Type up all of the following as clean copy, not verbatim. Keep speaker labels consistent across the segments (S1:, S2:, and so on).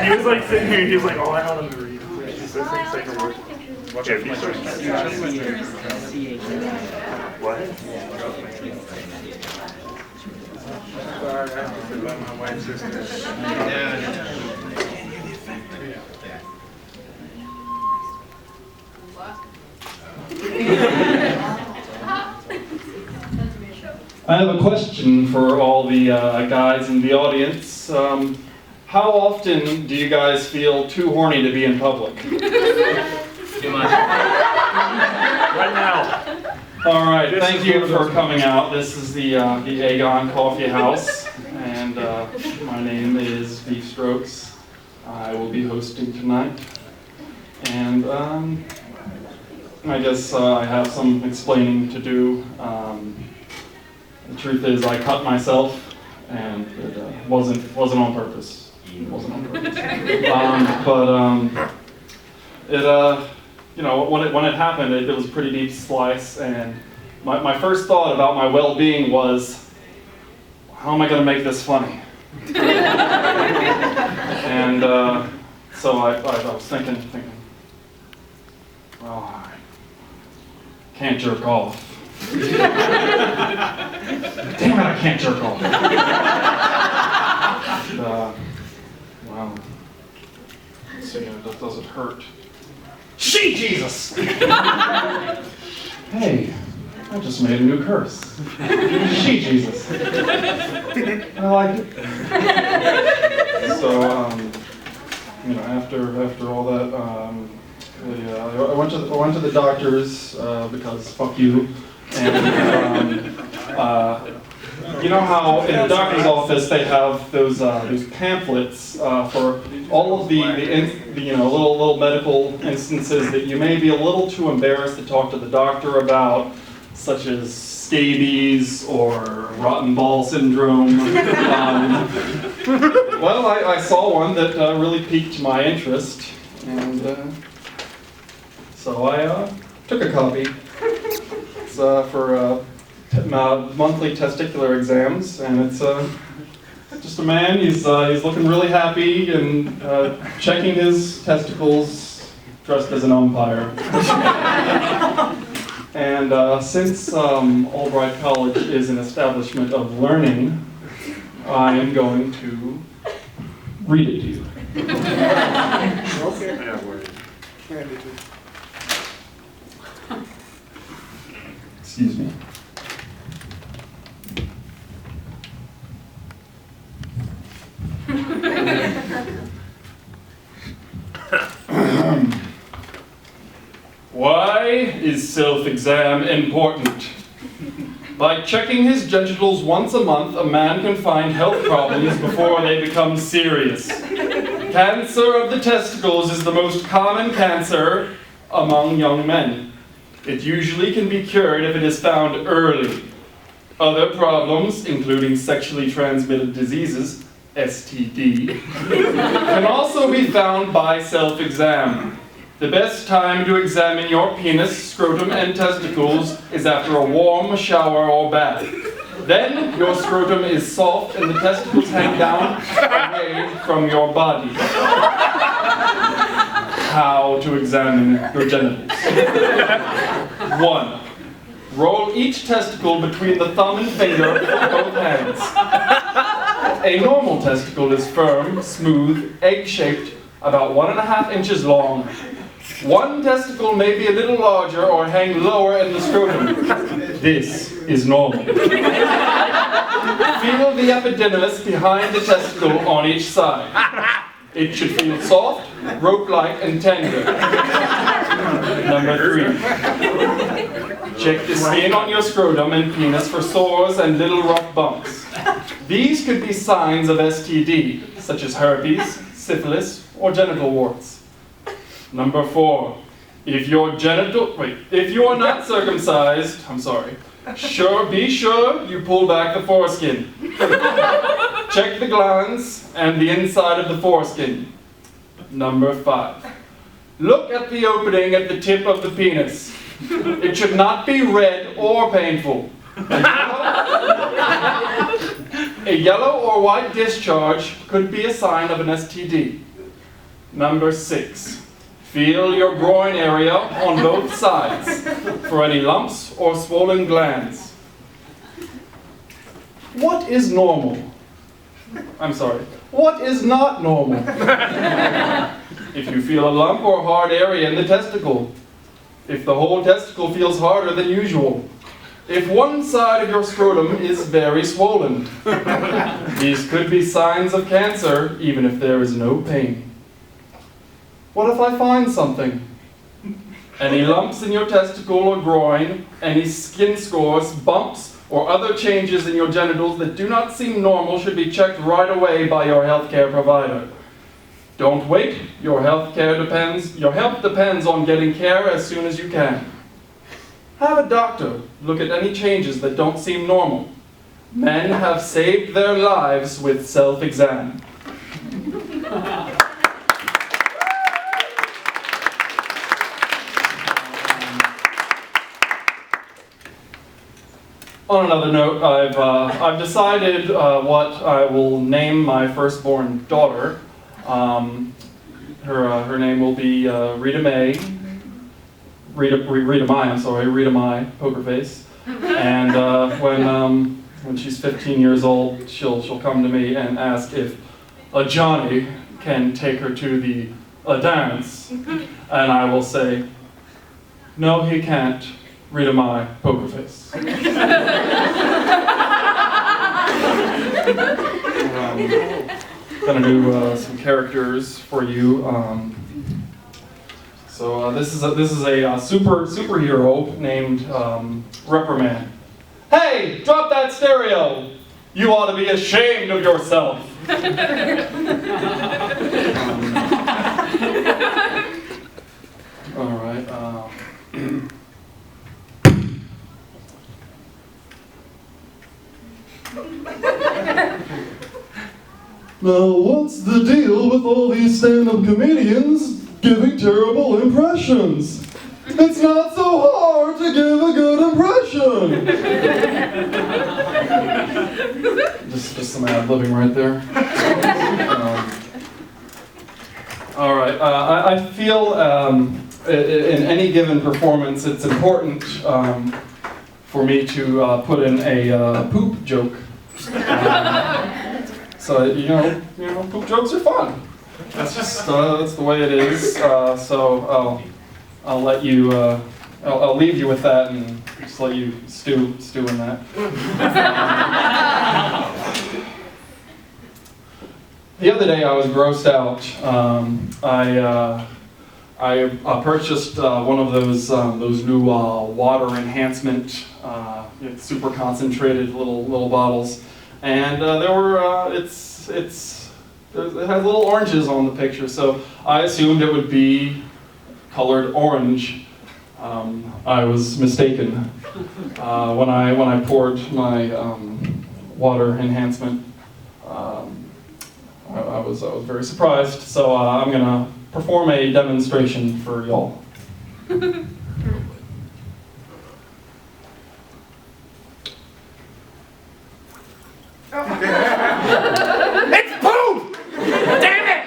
S1: He was like sitting here, he was like, oh, I know them to read. He's so sick, say the word. Watch out, he's what? Sorry, I have to love my white sister.
S2: I have a question for all the guys in the audience. How often do you guys feel too horny to be in public?
S1: Too much. Right now.
S2: All right, thank you for coming out. This is the AGON Coffee House, and my name is Beef Strokes. I will be hosting tonight, and I guess I have some explaining to do. The truth is, I cut myself, and it wasn't on purpose. It wasn't on purpose. When it happened, it was a pretty deep slice, and my first thought about my well-being was, how am I going to make this funny? And so I was thinking, well, I can't jerk off. Damn it, I can't jerk off. Well, let's see, does it hurt? She Jesus! Hey, I just made a new curse. She Jesus. I like it. So, after all that, I went to the doctors because fuck you. And you know how in the doctor's office they have those pamphlets for all of the little medical instances that you may be a little too embarrassed to talk to the doctor about, such as scabies or rotten ball syndrome. Well, I saw one that really piqued my interest, and so I took a copy. It's for monthly testicular exams, and it's just a man. He's looking really happy and checking his testicles, dressed as an umpire. And since Albright College is an establishment of learning, I am going to read it to you.
S1: Okay.
S2: Excuse me. Why is self-exam important? By checking his genitals once a month, a man can find health problems before they become serious. Cancer of the testicles is the most common cancer among young men. It usually can be cured if it is found early. Other problems, including sexually transmitted diseases, STD, can also be found by self-exam. The best time to examine your penis, scrotum, and testicles is after a warm shower or bath. Then your scrotum is soft and the testicles hang down away from your body. How to examine your genitals. 1. Roll each testicle between the thumb and finger with both hands. A normal testicle is firm, smooth, egg-shaped, about 1.5 inches long. One testicle may be a little larger or hang lower in the scrotum. This is normal. Feel the epididymis behind the testicle on each side. It should feel soft, rope-like, and tender. Number 3. Check the skin on your scrotum and penis for sores and little rough bumps. These could be signs of STD, such as herpes, syphilis, or genital warts. Number 4. If you are not circumcised, be sure you pull back the foreskin. Check the glands and the inside of the foreskin. Number 5. Look at the opening at the tip of the penis. It should not be red or painful. A yellow or white discharge could be a sign of an STD. Number 6. Feel your groin area on both sides for any lumps or swollen glands. What is normal? I'm sorry. What is not normal? If you feel a lump or hard area in the testicle. If the whole testicle feels harder than usual. If one side of your scrotum is very swollen. These could be signs of cancer, even if there is no pain. What if I find something? Any lumps in your testicle or groin, any skin scores, bumps, or other changes in your genitals that do not seem normal should be checked right away by your healthcare provider. Don't wait. Your health depends on getting care as soon as you can. Have a doctor look at any changes that don't seem normal. Men have saved their lives with self-exam. On another note, I've decided what I will name my firstborn daughter. Her name will be Rita May. Rita Mai, poker face. And when she's 15 years old, she'll come to me and ask if a Johnny can take her to a dance. And I will say, no, he can't. Rita Mai, poker face. Gonna do some characters for you. So this is a superhero named Reprimand. Hey, drop that stereo! You ought to be ashamed of yourself. All right. Now, what's the deal with all these stand-up comedians giving terrible impressions? It's not so hard to give a good impression! just some ad-libbing right there. All right, I feel in any given performance it's important for me to put in a poop joke. So you know, poop jokes are fun. That's just that's the way it is. So I'll let you. I'll leave you with that and just let you stew in that. The other day I was grossed out. I purchased one of those new water enhancement, super concentrated little bottles. And it has little oranges on the picture, so I assumed it would be colored orange. I was mistaken. When I poured my water enhancement, I was very surprised. So I'm gonna perform a demonstration for y'all.
S3: It's poop! Damn it!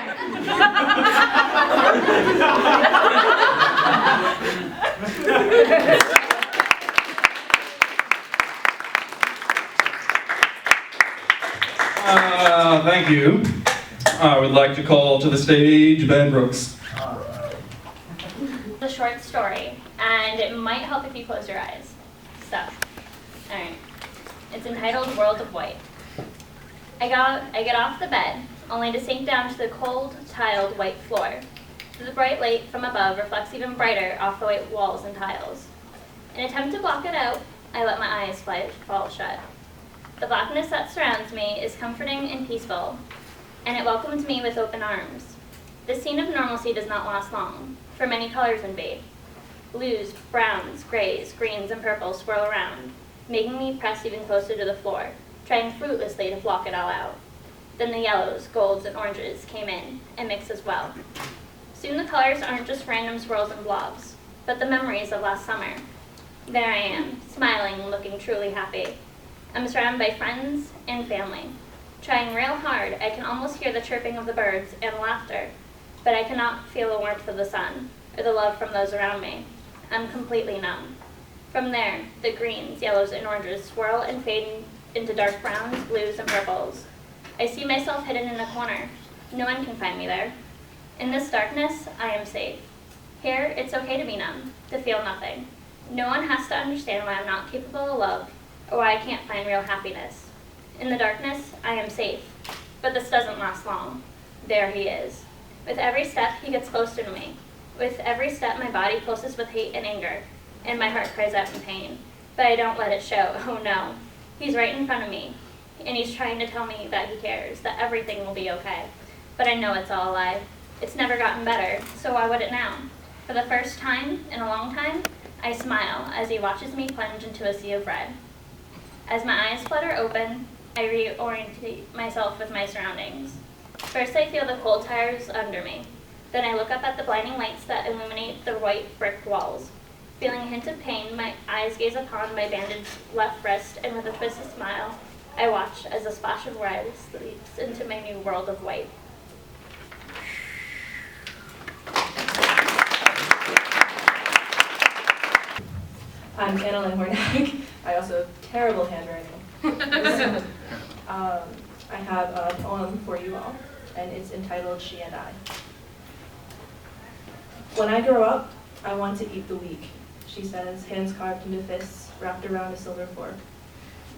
S2: Thank you. I would like to call to the stage Ben Brooks.
S4: A short story, and it might help if you close your eyes. So, alright. It's entitled World of White. I get off the bed, only to sink down to the cold, tiled white floor. The bright light from above reflects even brighter off the white walls and tiles. In an attempt to block it out, I let my eyes fall shut. The blackness that surrounds me is comforting and peaceful, and it welcomes me with open arms. This scene of normalcy does not last long, for many colors invade. Blues, browns, grays, greens, and purples swirl around, making me press even closer to the floor, trying fruitlessly to block it all out. Then the yellows, golds, and oranges came in, and mixed as well. Soon the colors aren't just random swirls and blobs, but the memories of last summer. There I am, smiling and looking truly happy. I'm surrounded by friends and family. Trying real hard, I can almost hear the chirping of the birds and laughter, but I cannot feel the warmth of the sun or the love from those around me. I'm completely numb. From there, the greens, yellows, and oranges swirl and fade into dark browns, blues, and purples. I see myself hidden in a corner. No one can find me there. In this darkness, I am safe. Here, it's okay to be numb, to feel nothing. No one has to understand why I'm not capable of love, or why I can't find real happiness. In the darkness, I am safe. But this doesn't last long. There he is. With every step, he gets closer to me. With every step, my body pulses with hate and anger, and my heart cries out in pain. But I don't let it show. Oh no. He's right in front of me, and he's trying to tell me that he cares, that everything will be okay. But I know it's all a lie. It's never gotten better, so why would it now? For the first time in a long time, I smile as he watches me plunge into a sea of red. As my eyes flutter open, I reorientate myself with my surroundings. First, I feel the cold tires under me. Then I look up at the blinding lights that illuminate the white brick walls. Feeling a hint of pain, my eyes gaze upon my bandaged left wrist, and with a twisted smile, I watch as a splash of red sleeps into my new world of white.
S5: I'm Annalyn Hornack. I also have terrible handwriting. I have a poem for you all, and it's entitled She and I. When I grow up, I want to eat the weak, she says, hands carved into fists wrapped around a silver fork.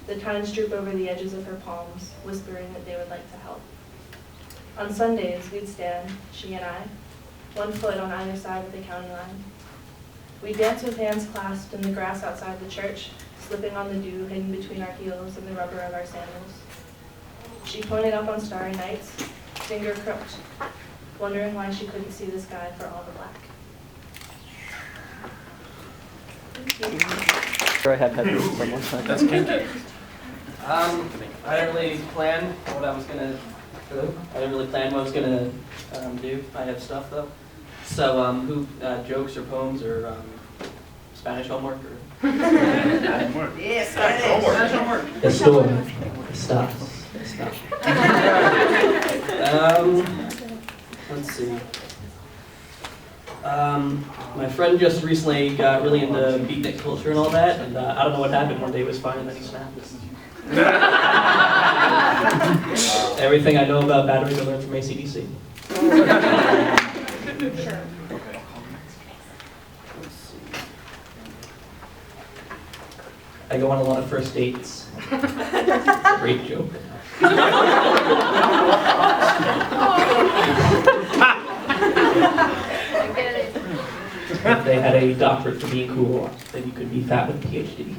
S5: The tines droop over the edges of her palms, whispering that they would like to help. On Sundays, we'd stand, she and I, one foot on either side of the county line. We'd dance with hands clasped in the grass outside the church, slipping on the dew hidden between our heels and the rubber of our sandals. She pointed up on starry nights, finger crooked, wondering why she couldn't see the sky for all the black.
S6: I have had this someone.
S7: That's kinky. I didn't really plan what I was gonna do. I didn't really plan what I was gonna do. I have stuff though. So, who jokes or poems or Spanish homework or?
S3: Yes, Spanish homework.
S7: Estoy. Estás. Let's see. My friend just recently got really into beatnik culture and all that, and I don't know what happened. One day he was fine, and then he snapped. Everything I know about batteries I learned from AC/DC.
S5: Sure.
S7: I go on a lot of first dates. Great joke. If they had a doctorate for being cool, then you could be fat with a PhD.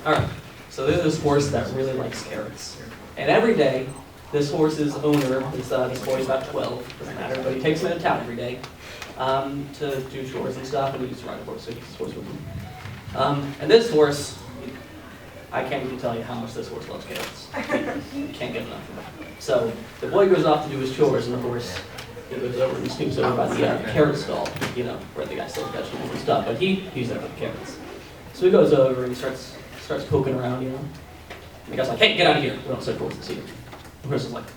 S7: Alright, so there's this horse that really likes carrots. And every day, this horse's owner, this boy's about 12, doesn't matter, but he takes him into town every day to do chores and stuff, and he used to ride a horse, so he takes his horse with him. And this horse, I can't even tell you how much this horse loves carrots. He can't get enough of it. So the boy goes off to do his chores, and the horse, he goes over and scoops over by the carrot stall, you know, where the guy sells vegetables and stuff, but he's there for the carrots. So he goes over and he starts poking around, you know. And the guy's like, hey, get out of here. We don't send horses here. The horse is like,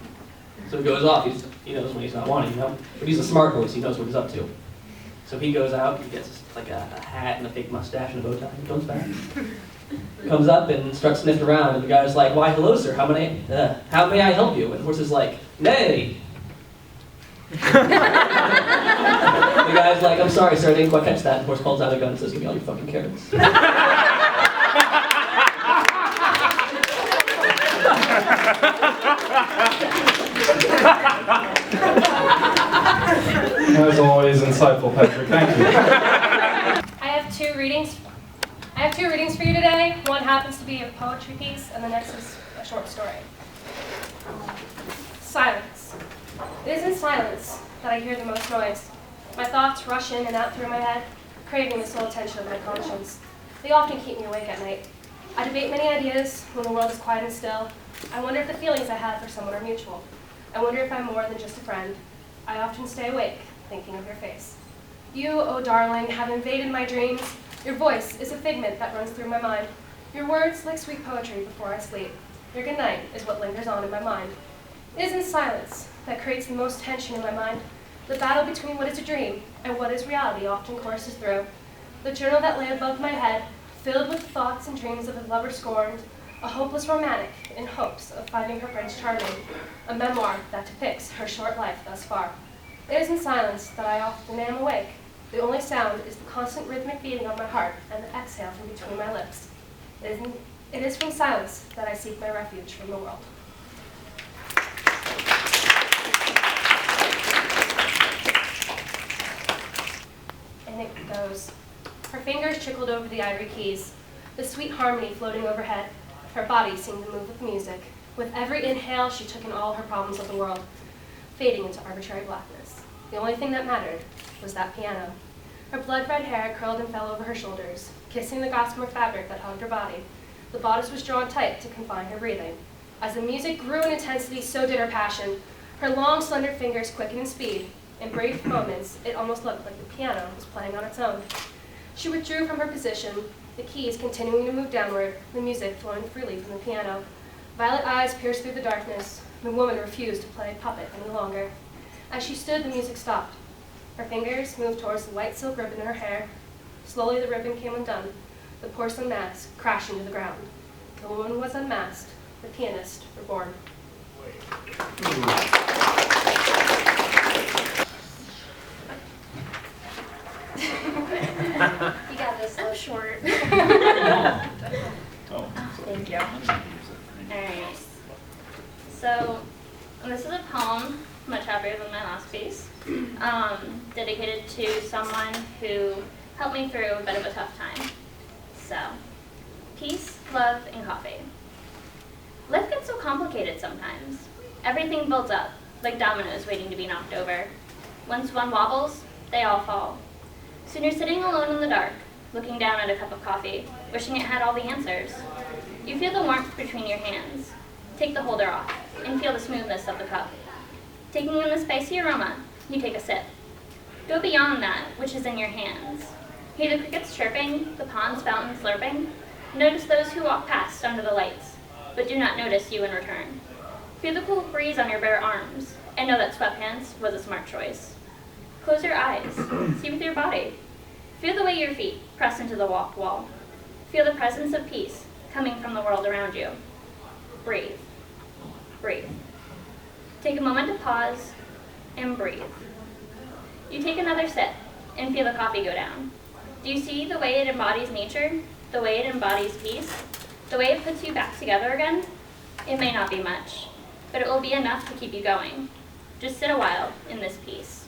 S7: so he goes off. He knows when he's not wanted, you know. But he's a smart horse. He knows what he's up to. So he goes out. He gets like a hat and a fake mustache and a bow tie. He comes back. Comes up and starts sniffing around. And the guy's like, why, hello, sir. How may I help you? And the horse is like, nay. The guy's like, I'm sorry, sir. I didn't quite catch that. And the horse pulls out a gun and says, give me all your fucking carrots.
S2: As always, insightful, Patrick. Thank you.
S8: I have two readings for you today. One happens to be a poetry piece, and the next is a short story. Silence. It is in silence that I hear the most noise. My thoughts rush in and out through my head, craving the sole attention of my conscience. They often keep me awake at night. I debate many ideas when the world is quiet and still. I wonder if the feelings I have for someone are mutual. I wonder if I'm more than just a friend. I often stay awake, thinking of your face. You, oh darling, have invaded my dreams, Your voice is a figment that runs through my mind. Your words like sweet poetry before I sleep. Your good night is what lingers on in my mind. It is in silence that creates the most tension in my mind. The battle between what is a dream and what is reality often courses through. The journal that lay above my head, filled with thoughts and dreams of a lover scorned, a hopeless romantic in hopes of finding her prince charming, a memoir that depicts her short life thus far. It is in silence that I often am awake. The only sound is the constant rhythmic beating of my heart and the exhale from between my lips. It is from silence that I seek my refuge from the world. And it goes. Her fingers trickled over the ivory keys, the sweet harmony floating overhead. Her body seemed to move with music. With every inhale, she took in all her problems of the world, fading into arbitrary blackness. The only thing that mattered was that piano. Her blood-red hair curled and fell over her shoulders, kissing the gossamer fabric that hugged her body. The bodice was drawn tight to confine her breathing. As the music grew in intensity, so did her passion. Her long, slender fingers quickened in speed. In brief moments, it almost looked like the piano was playing on its own. She withdrew from her position, the keys continuing to move downward, the music flowing freely from the piano. Violet eyes pierced through the darkness. The woman refused to play puppet any longer. As she stood, the music stopped. Her fingers moved towards the white silk ribbon in her hair. Slowly, the ribbon came undone, the porcelain mask crashing to the ground. The woman was unmasked, the pianist reborn.
S4: You got this so short. Thank you. Alright. So, this is a poem, much happier than my last piece, dedicated to someone who helped me through a bit of a tough time. So, peace, love, and coffee. Life gets so complicated sometimes. Everything builds up, like dominoes waiting to be knocked over. Once one wobbles, they all fall. Soon you're sitting alone in the dark, looking down at a cup of coffee, wishing it had all the answers. You feel the warmth between your hands. Take the holder off, and feel the smoothness of the cup. Taking in the spicy aroma, you take a sip. Go beyond that which is in your hands. Hear the crickets chirping, the pond's fountain slurping. Notice those who walk past under the lights, but do not notice you in return. Feel the cool breeze on your bare arms, and know that sweatpants was a smart choice. Close your eyes, see with your body. Feel the way your feet press into the walk wall. Feel the presence of peace coming from the world around you. Breathe. Breathe. Take a moment to pause and breathe. You take another sip and feel the coffee go down. Do you see the way it embodies nature? The way it embodies peace? The way it puts you back together again? It may not be much, but it will be enough to keep you going. Just sit a while in this peace.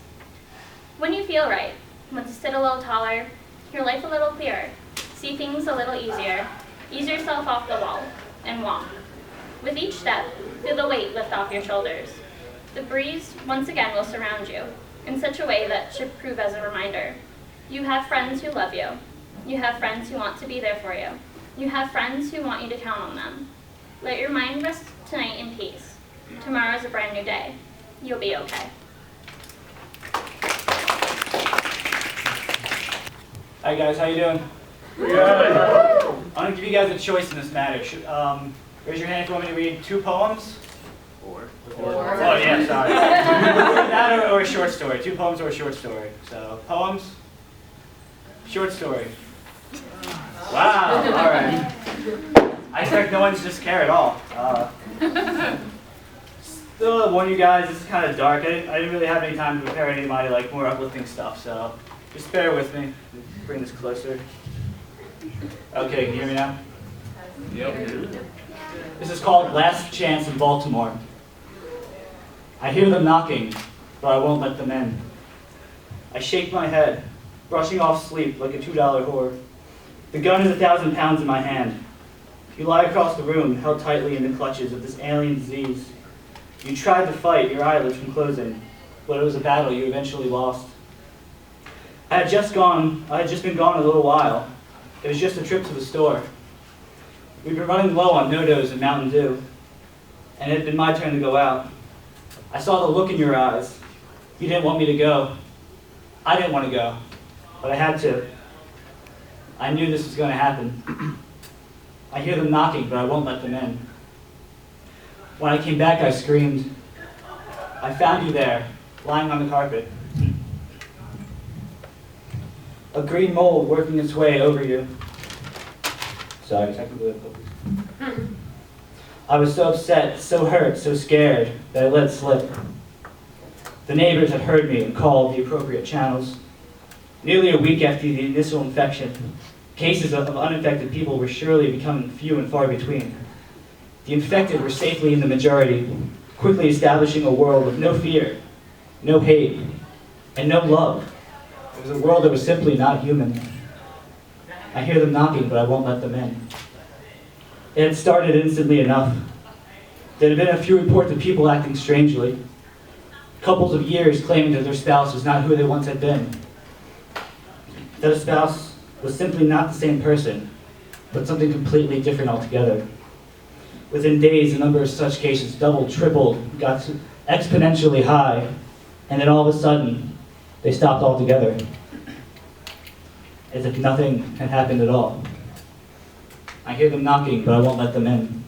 S4: When you feel right, want to sit a little taller, hear life a little clearer, see things a little easier, ease yourself off the wall and walk. With each step, feel the weight lift off your shoulders. The breeze once again will surround you in such a way that should prove as a reminder. You have friends who love you. You have friends who want to be there for you. You have friends who want you to count on them. Let your mind rest tonight in peace. Tomorrow is a brand new day. You'll be okay.
S9: Hi guys, how you doing?
S1: Yeah.
S9: I'm going to give you guys a choice in this matter. Raise your hand if you want me to read 2 poems. Or. Oh yeah, sorry. That or a short story. 2 poems or a short story. So, poems, short story. Wow, alright. I expect no one to just care at all. Still warn you guys, this is kind of dark. I didn't really have any time to prepare any of my more uplifting stuff, so just bear with me. Bring this closer. Okay, can you hear me now? Yep. This is called Last Chance in Baltimore. I hear them knocking, but I won't let them in. I shake my head, brushing off sleep like a $2 whore. The gun is 1,000 pounds in my hand. You lie across the room, held tightly in the clutches of this alien disease. You tried to fight your eyelids from closing, but it was a battle you eventually lost. I had just been gone a little while. It was just a trip to the store. We'd been running low on No-Dos and Mountain Dew, and it had been my turn to go out. I saw the look in your eyes. You didn't want me to go. I didn't want to go, but I had to. I knew this was going to happen. I hear them knocking, but I won't let them in. When I came back, I screamed. I found you there, lying on the carpet. A green mold working its way over you. Sorry, technical difficulties. I was so upset, so hurt, so scared that I let it slip. The neighbors had heard me and called the appropriate channels. Nearly a week after the initial infection, cases of uninfected people were surely becoming few and far between. The infected were safely in the majority, quickly establishing a world of no fear, no hate, and no love. It was a world that was simply not human. I hear them knocking, but I won't let them in. It had started instantly enough. There had been a few reports of people acting strangely. Couples of years claiming that their spouse was not who they once had been. That a spouse was simply not the same person, but something completely different altogether. Within days, the number of such cases doubled, tripled, got exponentially high, and then all of a sudden, they stopped altogether. As if nothing had happened at all. I hear them knocking, but I won't let them in.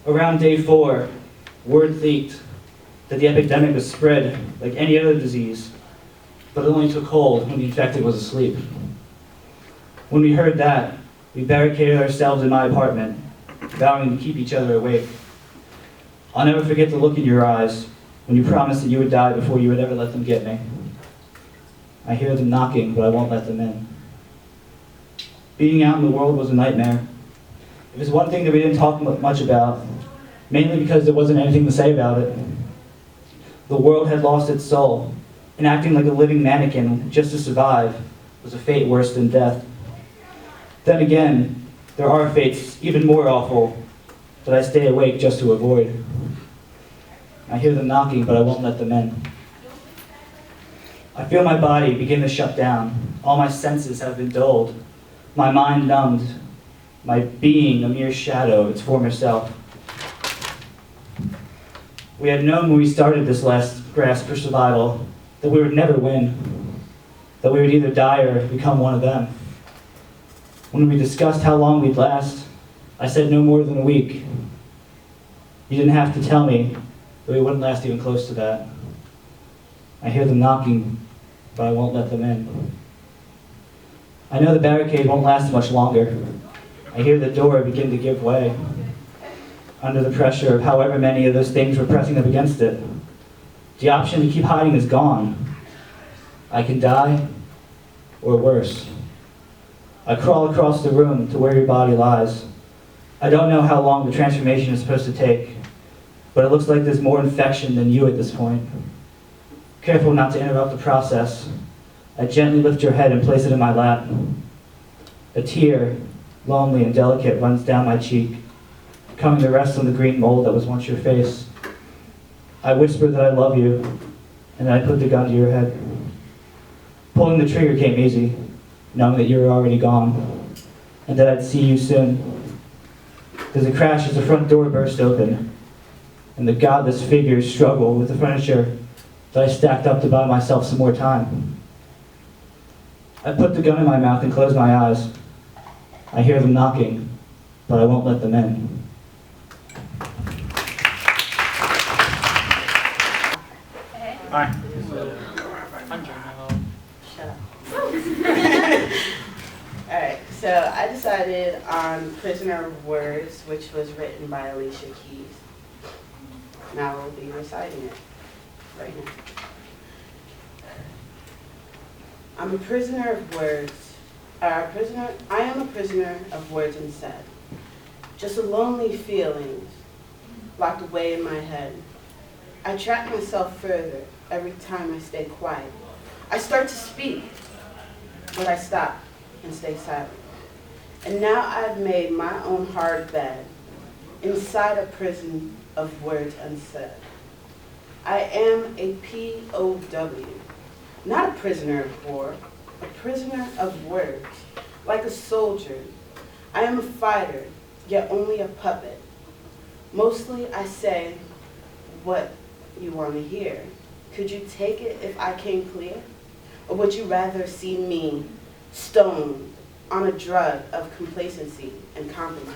S9: Around day 4, word leaked that the epidemic was spread like any other disease, but it only took hold when the infected was asleep. When we heard that, we barricaded ourselves in my apartment, vowing to keep each other awake. I'll never forget the look in your eyes when you promised that you would die before you would ever let them get me. I hear them knocking, but I won't let them in. Being out in the world was a nightmare. It was one thing that we didn't talk much about, mainly because there wasn't anything to say about it. The world had lost its soul, and acting like a living mannequin just to survive was a fate worse than death. Then again, there are fates even more awful that I stay awake just to avoid. I hear them knocking, but I won't let them in. I feel my body begin to shut down. All my senses have been dulled. My mind numbed. My being a mere shadow of its former self. We had known when we started this last grasp for survival that we would never win. That we would either die or become one of them. When we discussed how long we'd last, I said no more than a week. You didn't have to tell me that we wouldn't last even close to that. I hear them knocking, but I won't let them in. I know the barricade won't last much longer. I hear the door begin to give way under the pressure of however many of those things were pressing up against it. The option to keep hiding is gone. I can die, or worse. I crawl across the room to where your body lies. I don't know how long the transformation is supposed to take, but it looks like there's more infection than you at this point. Careful not to interrupt the process, I gently lift your head and place it in my lap. A tear, lonely and delicate, runs down my cheek, coming to rest on the green mold that was once your face. I whisper that I love you, and then I put the gun to your head. Pulling the trigger came easy, knowing that you were already gone, and that I'd see you soon. There's a crash as the front door burst open, and the godless figures struggle with the furniture that I stacked up to buy myself some more time. I put the gun in my mouth and close my eyes. I hear them knocking, but I won't let them in.
S1: Hi.
S3: Shut up. Alright, so I decided on Prisoner of Words, which was written by Alicia Keys. And I will be reciting it right now. I'm a prisoner of words. I am a prisoner of words unsaid. Just a lonely feeling locked away in my head. I trap myself further every time I stay quiet. I start to speak, but I stop and stay silent. And now I've made my own hard bed inside a prison of words unsaid. I am a POW, not a prisoner of war, a prisoner of words. Like a soldier, I am a fighter, yet only a puppet. Mostly I say what you want to hear. Could you take it if I came clear? Or would you rather see me stoned on a drug of complacency and compromise.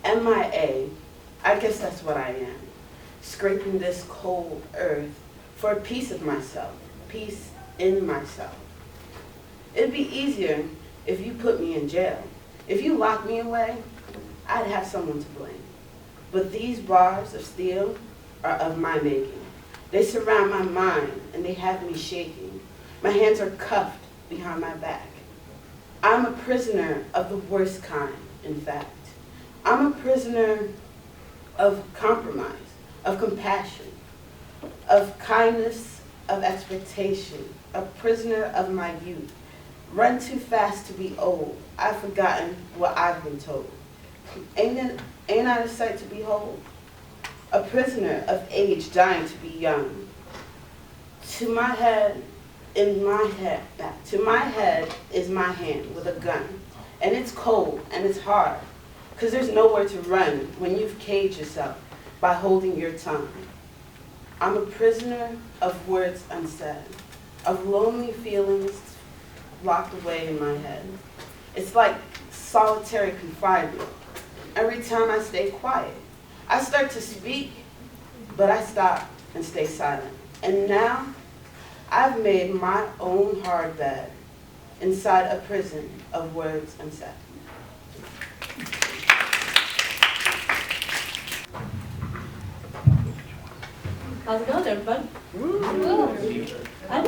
S3: MIA, I guess that's what I am, scraping this cold earth for a piece of myself, peace in myself. It'd be easier if you put me in jail. If you lock me away, I'd have someone to blame. But these bars of steel are of my making. They surround my mind and they have me shaking. My hands are cuffed behind my back. I'm a prisoner of the worst kind, in fact. I'm a prisoner of compromise, of compassion, of kindness, of expectation, a prisoner of my youth. Run too fast to be old. I've forgotten what I've been told. Ain't I a sight to behold? A prisoner of age dying to be young. To my head is my hand with a gun. And it's cold and it's hard, because there's nowhere to run when you've caged yourself by holding your tongue. I'm a prisoner of words unsaid, of lonely feelings locked away in my head. It's like solitary confinement. Every time I stay quiet, I start to speak, but I stop and stay silent. And now, I've made my own hard bed inside a prison of words unsaid.
S10: How's it going, everybody? I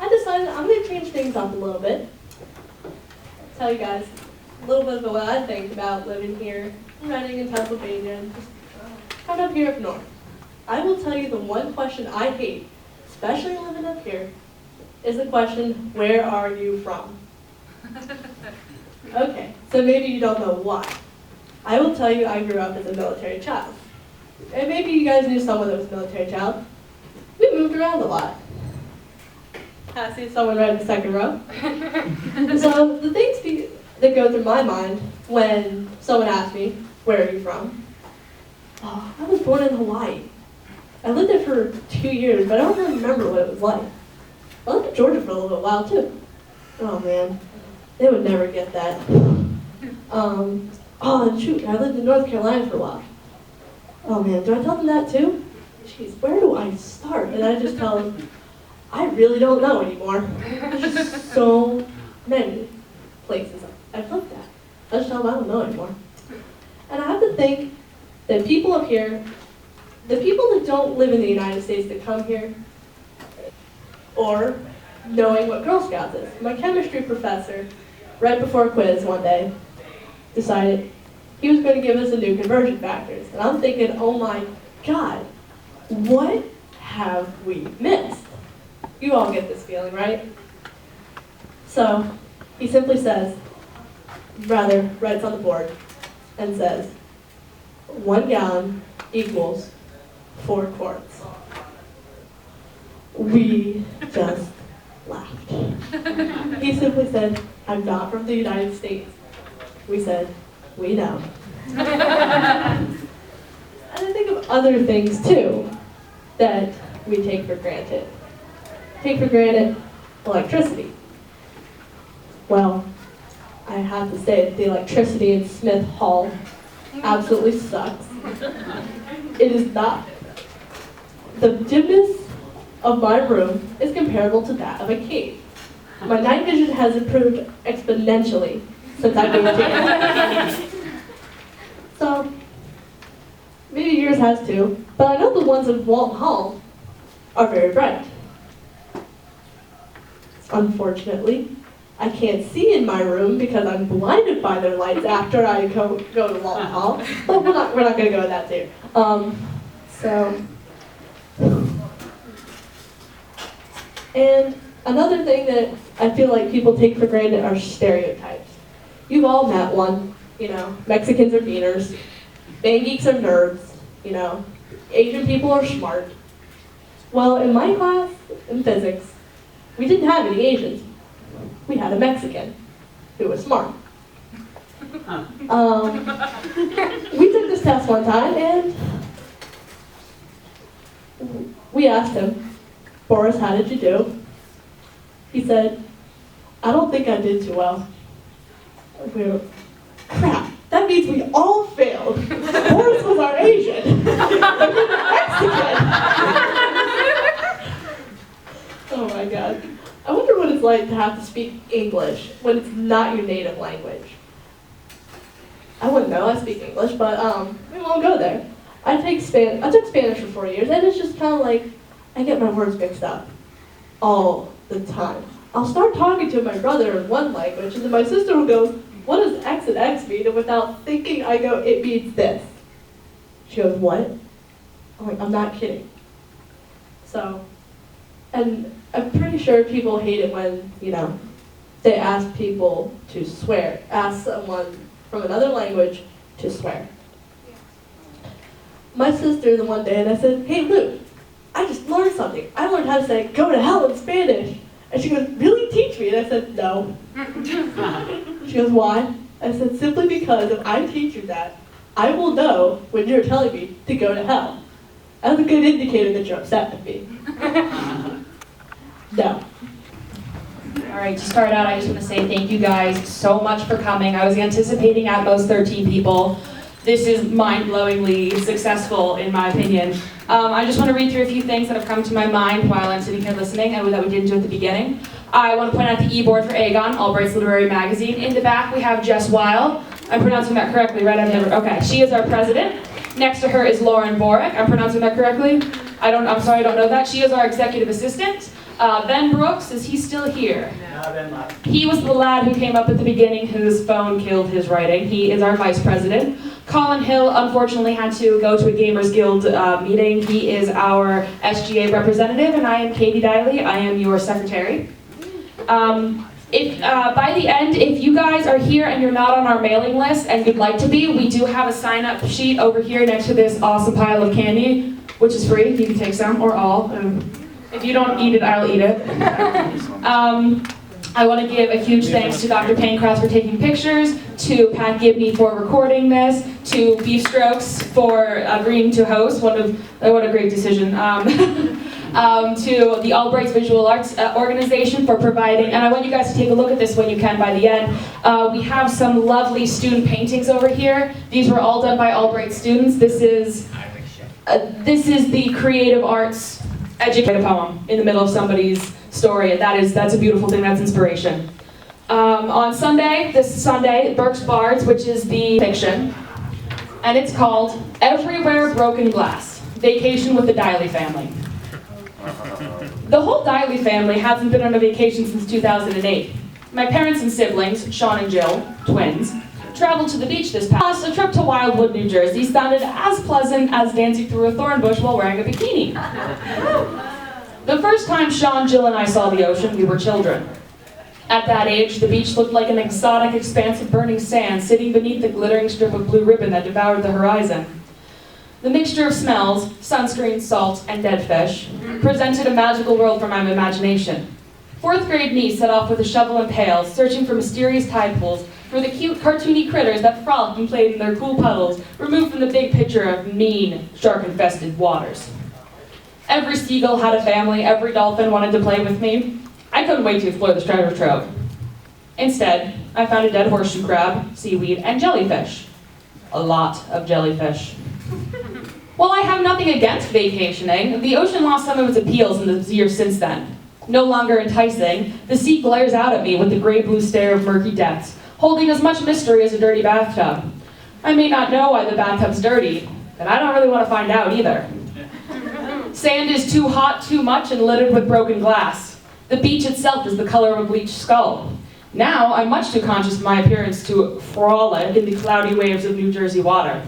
S10: decided I'm going to change things up a little bit. Tell you guys a little bit of what I think about living here, Reading in Pennsylvania, and just coming up here up north. I will tell you the one question I hate, especially living up here, is the question, where are you from? Okay, so maybe you don't know why. I will tell you I grew up as a military child. And maybe you guys knew someone that was a military child. We moved around a lot. I see someone right in the second row. So the things that go through my mind when someone asks me, where are you from? Oh, I was born in Hawaii. I lived there for 2 years, but I don't really remember what it was like. I lived in Georgia for a little while too. Oh man, they would never get that. Oh, and shoot, I lived in North Carolina for a while. Oh man, do I tell them that too? Jeez, where do I start? And I just tell them, I really don't know anymore. There's just so many places I've lived at. I just tell them I don't know anymore. And I have to think that people up here, the people that don't live in the United States that come here, or knowing what Girl Scouts is. My chemistry professor, right before a quiz one day, decided he was going to give us the new conversion factors. And I'm thinking, oh my God, what have we missed? You all get this feeling, right? So he simply says, rather writes on the board and says, 1 gallon equals 4 quarts. We just laughed. He simply said, I'm not from the United States. We said, we know. And I think of other things too that we take for granted. Take for granted electricity. Well, I have to say that the electricity in Smith Hall absolutely sucks. It is not. The dimness of my room is comparable to that of a cave. My night vision has improved exponentially since I moved here. So, maybe yours has too, but I know the ones in Walton Hall are very bright. Unfortunately, I can't see in my room because I'm blinded by their lights after I go to Walton Hall. But we're not going to go with that too. And another thing that I feel like people take for granted are stereotypes. You've all met one, Mexicans are beaners, band geeks are nerds, Asian people are smart. Well, in my class, in physics, we didn't have any Asians. We had a Mexican who was smart. We took this test one time and we asked him, Boris, how did you do? He said, I don't think I did too well. We were, crap, that means we all failed. Boris was our Asian. Mexican. Oh my God. I wonder what it's like to have to speak English when it's not your native language. I wouldn't know, I speak English, but we won't go there. I took Spanish for 4 years, and it's just kind of like, I get my words mixed up all the time. I'll start talking to my brother in one language, and then my sister will go, what does X and X mean? And without thinking, I go, it means this. She goes, what? I'm like, I'm not kidding. So, and I'm pretty sure people hate it when, they ask people to swear, ask someone from another language to swear. My sister, the one day, and I said, hey Luke, I just learned something. I learned how to say, go to hell in Spanish. And she goes, really, teach me? And I said, no. She goes, why? I said, simply because if I teach you that, I will know when you're telling me to go to hell. That's a good indicator that you're upset with me. No.
S11: All right, to start out, I just want to say thank you guys so much for coming. I was anticipating at most 13 people. This is mind-blowingly successful, in my opinion. I just want to read through a few things that have come to my mind while I'm sitting here listening and that we didn't do at the beginning. I want to point out the e-board for AGON, Albright's Literary Magazine. In the back, we have Jess Weil. I'm pronouncing that correctly, right? Okay, she is our president. Next to her is Lauren Borick. I'm pronouncing that correctly? I'm sorry, I don't know that. She is our executive assistant. Ben Brooks, is he still here?
S9: No, Ben left.
S11: He was the lad who came up at the beginning whose phone killed his writing. He is our vice president. Colin Hill unfortunately had to go to a Gamers Guild meeting. He is our SGA representative, and I am Katie Diley. I am your secretary. By the end, if you guys are here and you're not on our mailing list and you'd like to be, we do have a sign-up sheet over here next to this awesome pile of candy, which is free. You can take some or all. If you don't eat it, I'll eat it. I want to give a huge thanks to Dr. Pancross for taking pictures, to Pat Gibney for recording this, to Beef Strokes for agreeing to host. What a great decision. To the Albright's Visual Arts Organization for providing, and I want you guys to take a look at this when you can by the end. We have some lovely student paintings over here. These were all done by Albright students. This is the creative arts educated poem in the middle of somebody's story. That's a beautiful thing. That's inspiration. On Sunday, this Sunday, Burke's Bards, which is the fiction, and it's called Everywhere Broken Glass: Vacation with the Diley Family. The whole Diley family hasn't been on a vacation since 2008. My parents and siblings, Sean and Jill, twins, traveled to the beach this past. A trip to Wildwood, New Jersey sounded as pleasant as dancing through a thorn bush while wearing a bikini. The first time Sean, Jill, and I saw the ocean, we were children. At that age, the beach looked like an exotic expanse of burning sand sitting beneath the glittering strip of blue ribbon that devoured the horizon. The mixture of smells, sunscreen, salt, and dead fish, presented a magical world for my imagination. Fourth grade me set off with a shovel and pail, searching for mysterious tide pools, for the cute, cartoony critters that frolicked and played in their cool puddles, removed from the big picture of mean, shark-infested waters. Every seagull had a family, every dolphin wanted to play with me. I couldn't wait to explore this treasure trove. Instead, I found a dead horseshoe crab, seaweed, and jellyfish. A lot of jellyfish. While I have nothing against vacationing, the ocean lost some of its appeals in the years since then. No longer enticing, the sea glares out at me with the gray-blue stare of murky depths, holding as much mystery as a dirty bathtub. I may not know why the bathtub's dirty, and I don't really want to find out either. Sand is too hot, too much, and littered with broken glass. The beach itself is the color of a bleached skull. Now, I'm much too conscious of my appearance to frolic in the cloudy waves of New Jersey water.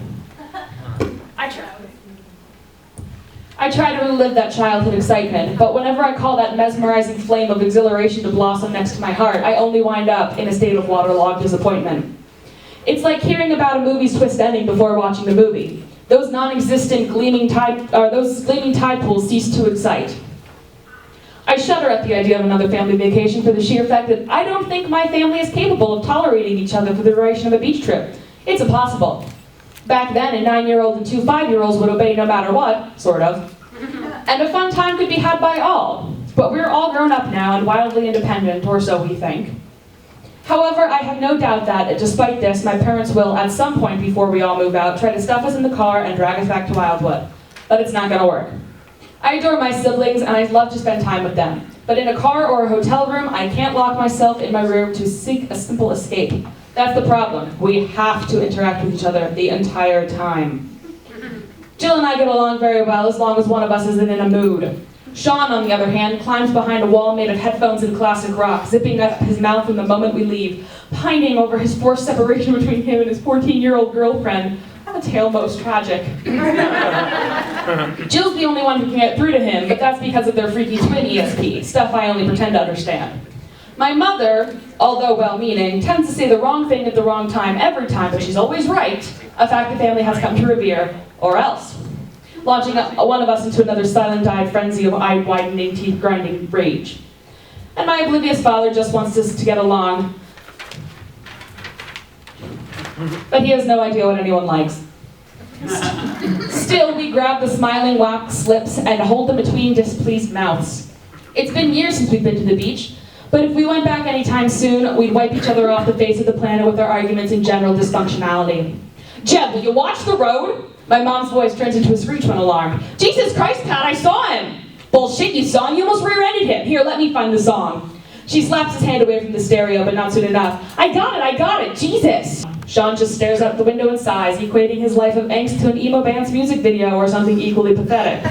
S11: I try to relive that childhood excitement, but whenever I call that mesmerizing flame of exhilaration to blossom next to my heart, I only wind up in a state of waterlogged disappointment. It's like hearing about a movie's twist ending before watching the movie. Those non-existent gleaming tide pools cease to excite. I shudder at the idea of another family vacation for the sheer fact that I don't think my family is capable of tolerating each other for the duration of a beach trip. It's impossible. Back then, a 9-year-old and 2 5-year-olds would obey no matter what, sort of. And a fun time could be had by all. But we're all grown up now and wildly independent, or so we think. However, I have no doubt that, despite this, my parents will, at some point before we all move out, try to stuff us in the car and drag us back to Wildwood. But it's not gonna work. I adore my siblings and I love to spend time with them. But in a car or a hotel room, I can't lock myself in my room to seek a simple escape. That's the problem. We have to interact with each other the entire time. Jill and I get along very well as long as one of us isn't in a mood. Sean, on the other hand, climbs behind a wall made of headphones and classic rock, zipping up his mouth from the moment we leave, pining over his forced separation between him and his 14-year-old girlfriend, a tale most tragic. Jill's the only one who can get through to him, but that's because of their freaky twin ESP, stuff I only pretend to understand. My mother, although well-meaning, tends to say the wrong thing at the wrong time every time, but she's always right, a fact the family has come to revere, or else. Launching one of us into another silent-eyed frenzy of eye-widening, teeth-grinding rage. And my oblivious father just wants us to get along, but he has no idea what anyone likes. Still, we grab the smiling wax lips and hold them between displeased mouths. It's been years since we've been to the beach, but if we went back anytime soon, we'd wipe each other off the face of the planet with our arguments and general dysfunctionality. Jeb, will you watch the road? My mom's voice turns into a screech when alarmed. Jesus Christ, Pat, I saw him! Bullshit, you saw him? You almost rear-ended him. Here, let me find the song. She slaps his hand away from the stereo, but not soon enough. I got it, Jesus! Sean just stares out the window and sighs, equating his life of angst to an emo band's music video or something equally pathetic.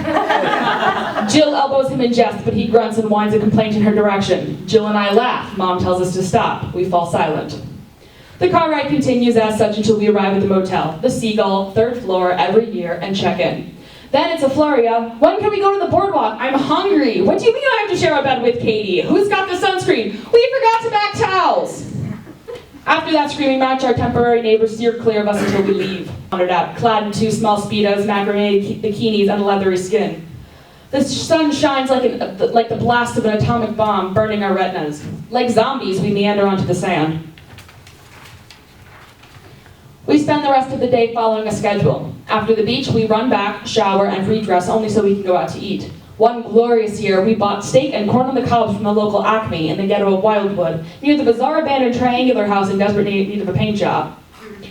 S11: Jill elbows him in jest, but he grunts and whines a complaint in her direction. Jill and I laugh. Mom tells us to stop. We fall silent. The car ride continues as such until we arrive at the motel, the Seagull, 3rd floor, every year, and check in. Then it's a flurry of, when can we go to the boardwalk? I'm hungry. What do you mean I have to share a bed with Katie? Who's got the sunscreen? We forgot to pack towels. After that screaming match, our temporary neighbors steer clear of us until we leave. Wandered out, clad in 2 small Speedos, macrame bikinis, and leathery skin. The sun shines like the blast of an atomic bomb, burning our retinas. Like zombies, we meander onto the sand. We spend the rest of the day following a schedule. After the beach, we run back, shower, and redress only so we can go out to eat. One glorious year, we bought steak and corn on the cobs from the local Acme in the ghetto of Wildwood, near the bizarre abandoned triangular house in desperate need of a paint job,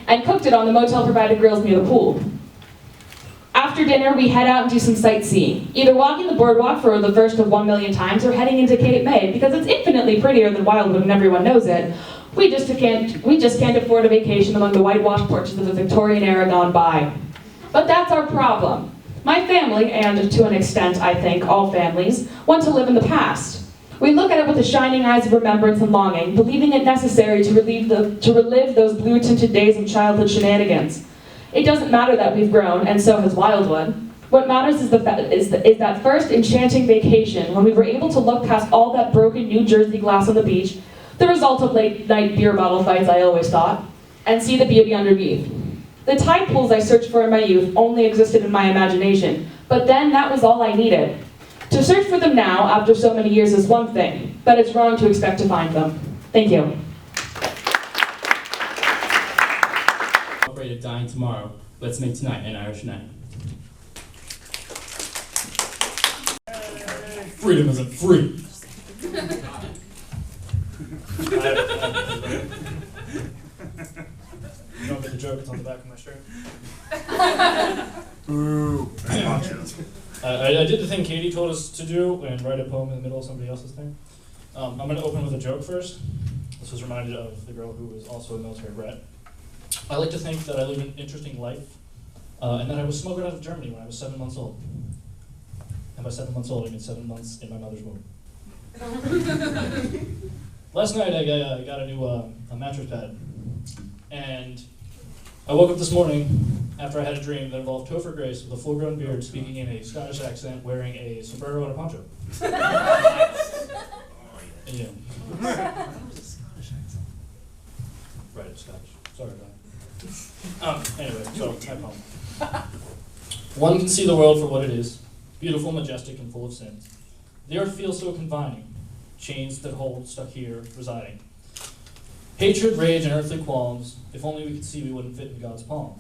S11: and cooked it on the motel-provided grills near the pool. After dinner, we head out and do some sightseeing, either walking the boardwalk for the first of 1 million times or heading into Cape May, because it's infinitely prettier than Wildwood and everyone knows it. We just can't afford a vacation among the whitewashed porches of the Victorian era gone by. But that's our problem. My family, and to an extent, I think, all families, want to live in the past. We look at it with the shining eyes of remembrance and longing, believing it necessary to relive those blue-tinted days of childhood shenanigans. It doesn't matter that we've grown, and so has Wildwood. What matters is that first enchanting vacation, when we were able to look past all that broken New Jersey glass on the beach, the result of late-night beer bottle fights, I always thought, and see the beauty underneath. The tide pools I searched for in my youth only existed in my imagination, but then that was all I needed. To search for them now, after so many years, is one thing, but it's wrong to expect to find them. Thank you.
S12: Afraid of dying tomorrow. Let's make tonight an Irish night. Freedom isn't free.
S1: You don't get the joke, it's on the back of my shirt.
S12: Boo. I did the thing Katie told us to do and write a poem in the middle of somebody else's thing. I'm going to open with a joke first. This was reminded of the girl who was also a military brat. I like to think that I live an interesting life, and that I was smuggled out of Germany when I was 7 months old. And by 7 months old, I mean 7 months in my mother's womb. Last night, I got a new a mattress pad, and I woke up this morning after I had a dream that involved Topher Grace with a full-grown beard speaking in a Scottish accent, wearing a sombrero and a poncho. Yeah. Right, it's Scottish. Sorry about that. Anyway, so my poem. One can see the world for what it is, beautiful, majestic, and full of sins. The earth feels so confining, chains that hold, stuck here, residing. Hatred, rage, and earthly qualms, if only we could see we wouldn't fit in God's palm.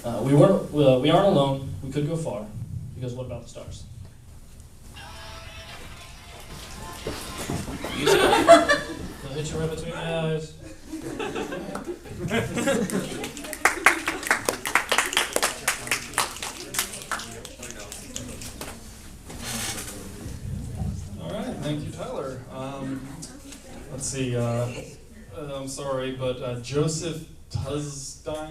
S12: We aren't alone, we could go far, because what about the stars? hit you right between the eyes. All right, thank you, Tyler. Let's see. I'm sorry, but Joseph Tuzlino.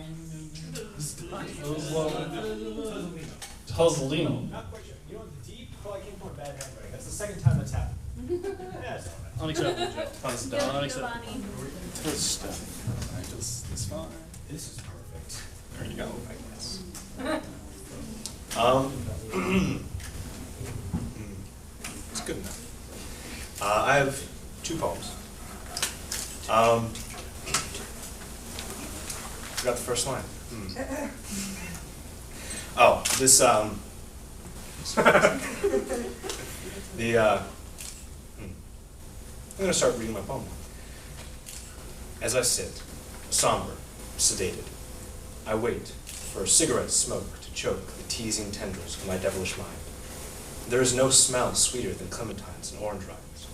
S13: Not quite sure. You know, deep, well, I came from a bad handwriting. That's the second time that's happened. Yeah, it's all right.
S12: Unacceptable, Joe. Unacceptable.
S14: This fine.
S13: This is perfect.
S14: There you go, I guess. It's good enough. I have 2 poems. Forgot the first line. Oh, this, I'm gonna start reading my poem. As I sit, somber, sedated, I wait for a cigarette smoke to choke the teasing tendrils of my devilish mind. There is no smell sweeter than clementines and orange rinds.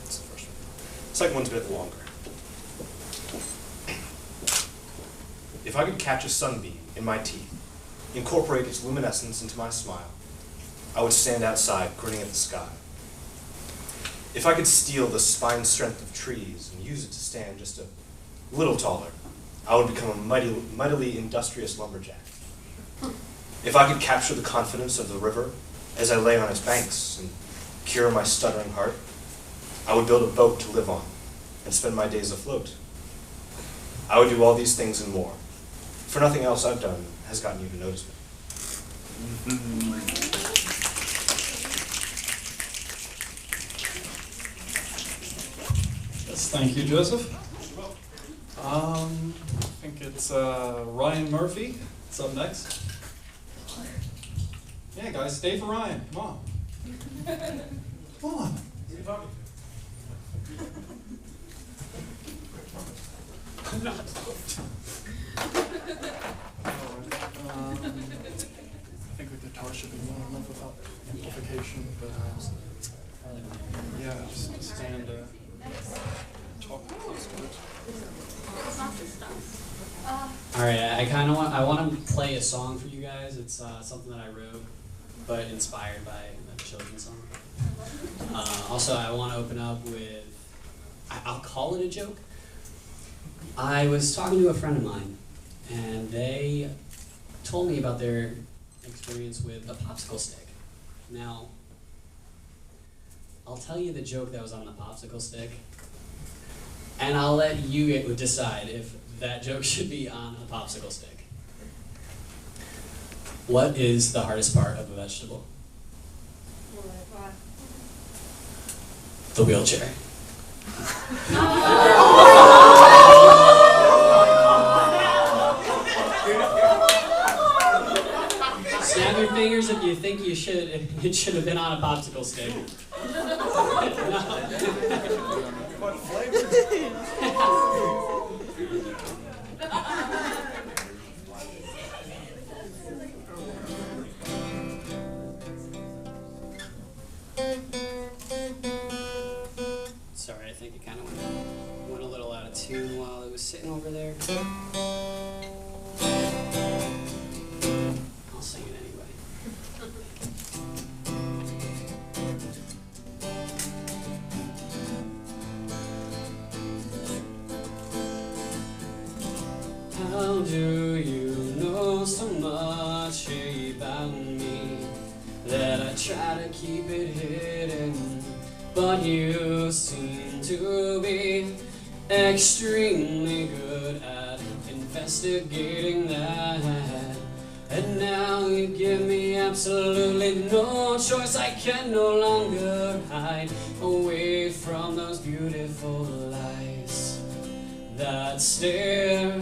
S14: That's the first one. The second one's a bit longer. If I could catch a sunbeam in my teeth, incorporate its luminescence into my smile, I would stand outside grinning at the sky. If I could steal the spine strength of trees and use it to stand just a little taller, I would become a mightily industrious lumberjack. If I could capture the confidence of the river as I lay on its banks and cure my stuttering heart, I would build a boat to live on and spend my days afloat. I would do all these things and more, for nothing else I've done has gotten you to notice me.
S2: Yes, thank you, Joseph. I think it's Ryan Murphy. It's up next. Yeah, guys, stay for Ryan. Come on. Come on. I think the guitar should be low enough without amplification, but yeah, just stand talk close to it.
S15: All right, I want to play a song for you guys. It's something that I wrote, but inspired by a children's song. Also, I want to open up with, I'll call it a joke. I was talking to a friend of mine, and they told me about their experience with a popsicle stick. Now, I'll tell you the joke that was on the popsicle stick, and I'll let you decide if that joke should be on a popsicle stick. What is the hardest part of a vegetable? The wheelchair. Snap your fingers if you think it should have been on a popsicle stick.
S13: What flavor?
S15: Sorry, I think it kind of went a little out of tune while it was sitting over there. I'll sing it anyway. How do you know so much about me that I try to keep it hidden? But you seem to be extremely good at investigating that. And now you give me absolutely no choice. I can no longer hide away from those beautiful eyes that stare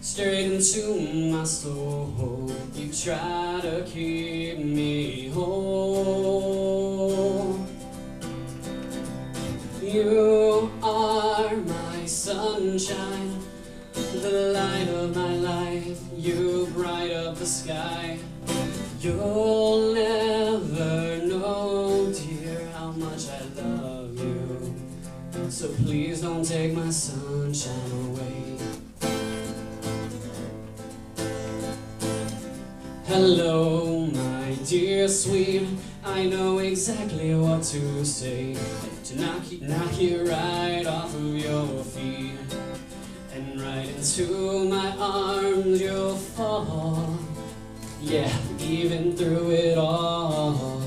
S15: straight into my soul. You try to keep me whole. You are my sunshine, the light of my life. You bright up the sky. You'll never know, dear, how much I love you. So please don't take my sunshine away. Hello, my dear sweet, I know exactly what to say to knock you right off of your feet, and right into my arms you'll fall. Yeah, even through it all,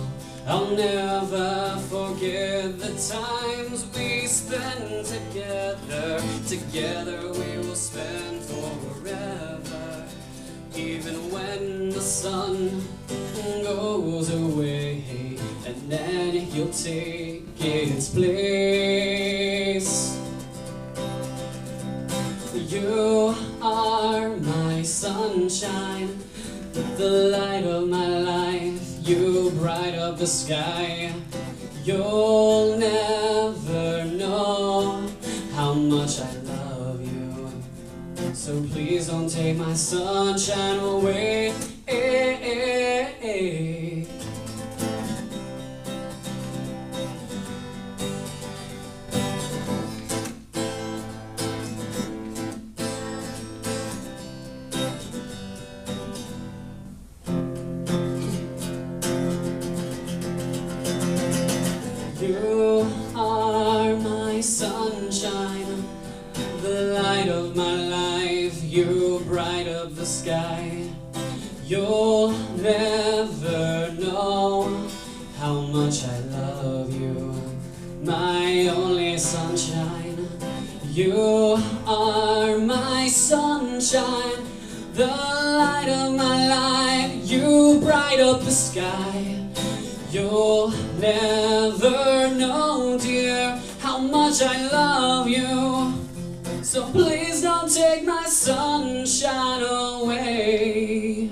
S15: I'll never forget the times we spent together. Together we will spend forever, even when the sun goes away, and then you'll take its place. You are my sunshine, the light of my life. You bright up the sky. You'll never know how much I love you. So please don't take my sunshine away. You are my sunshine, the light of my life. You bright up the sky. You'll never know how much I love you, my only sunshine. You are my sunshine, the light of my life. You bright up the sky. You'll never know, dear, how much I love you. So please don't take my sunshine away.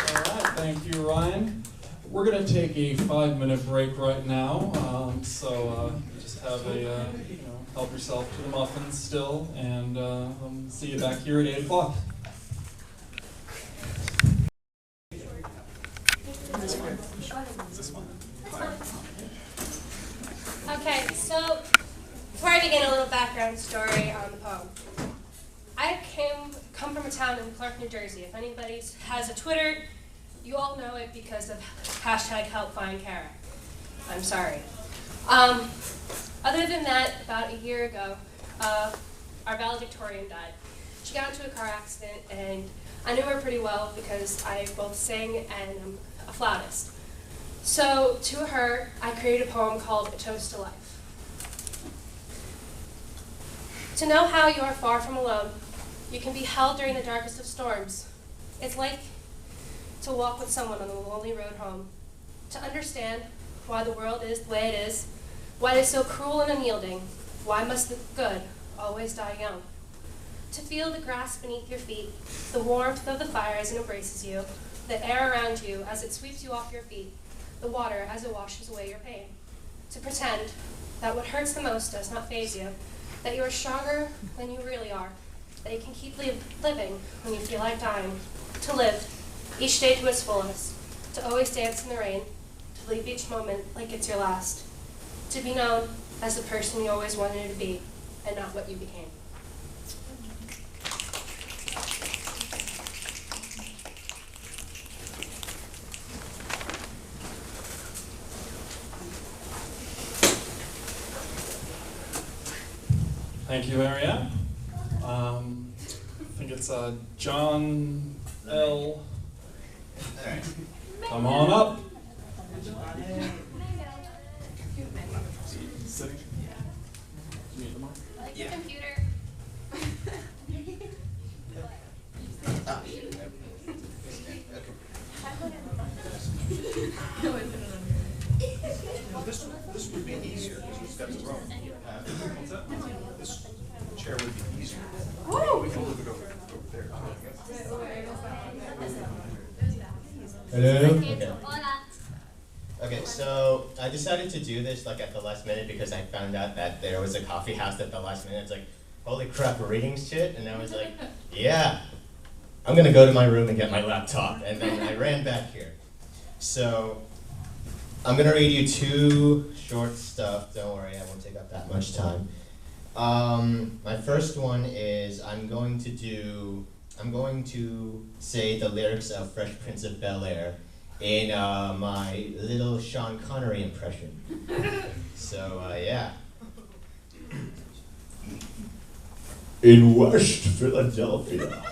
S2: Alright, thank you, Ryan. We're going to take a 5-minute break right now, so just have a, help yourself to the muffins still, and see you back here at 8 o'clock.
S8: Okay, so before I begin, a little background story on the poem. I come from a town in Clark, New Jersey. If anybody has a Twitter, you all know it because of hashtag help find Kara. I'm sorry. Other than that, about a year ago, our valedictorian died. She got into a car accident, and I knew her pretty well because I both sing and I'm a flautist. So to her, I created a poem called A Toast to Life. To know how you are far from alone, you can be held during the darkest of storms. It's like to walk with someone on the lonely road home. To understand why the world is the way it is, why it is so cruel and unyielding, why must the good always die young? To feel the grass beneath your feet, the warmth of the fire as it embraces you, the air around you as it sweeps you off your feet, the water as it washes away your pain. To pretend that what hurts the most does not faze you, that you are stronger than you really are, that you can keep living when you feel like dying, to live each day to its fullest, to always dance in the rain, to leave each moment like it's your last, to be known as the person you always wanted to be and not what you became.
S2: Thank you, Marianne. I think it's John L. Come on up.
S4: Like the computer.
S14: This would be easier because we've got the room. This chair would be easier. We can move it over there.
S16: Hello. Okay, so I decided to do this like at the last minute because I found out that there was a coffee house at the last minute. It's like, holy crap, we're reading shit, and I was like, yeah, I'm gonna go to my room and get my laptop. And then I ran back here. So I'm gonna read you 2 short stuff. Don't worry, I won't take up that much time. My first one is I'm going to say the lyrics of Fresh Prince of Bel-Air in my little Sean Connery impression. So, yeah.
S17: In West Philadelphia,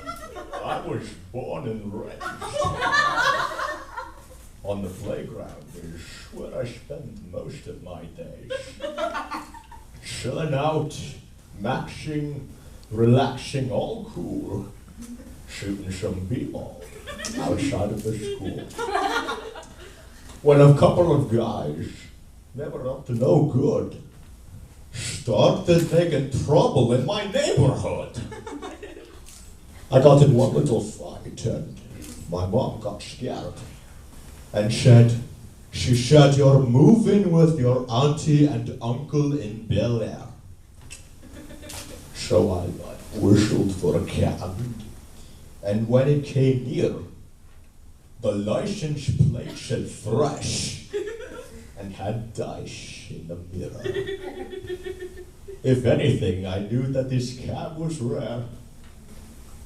S17: I was born and raised. On the playground is where I spend most of my days. Chilling out, matching, relaxing, all cool. Shooting some b-ball outside of the school. When a couple of guys, never up to no good, started making trouble in my neighborhood. I got in one little fight and my mom got scared and she said, you're moving with your auntie and uncle in Bel Air. So I whistled for a cab, and when it came near, the license plate said fresh and had dice in the mirror. If anything, I knew that this cab was rare.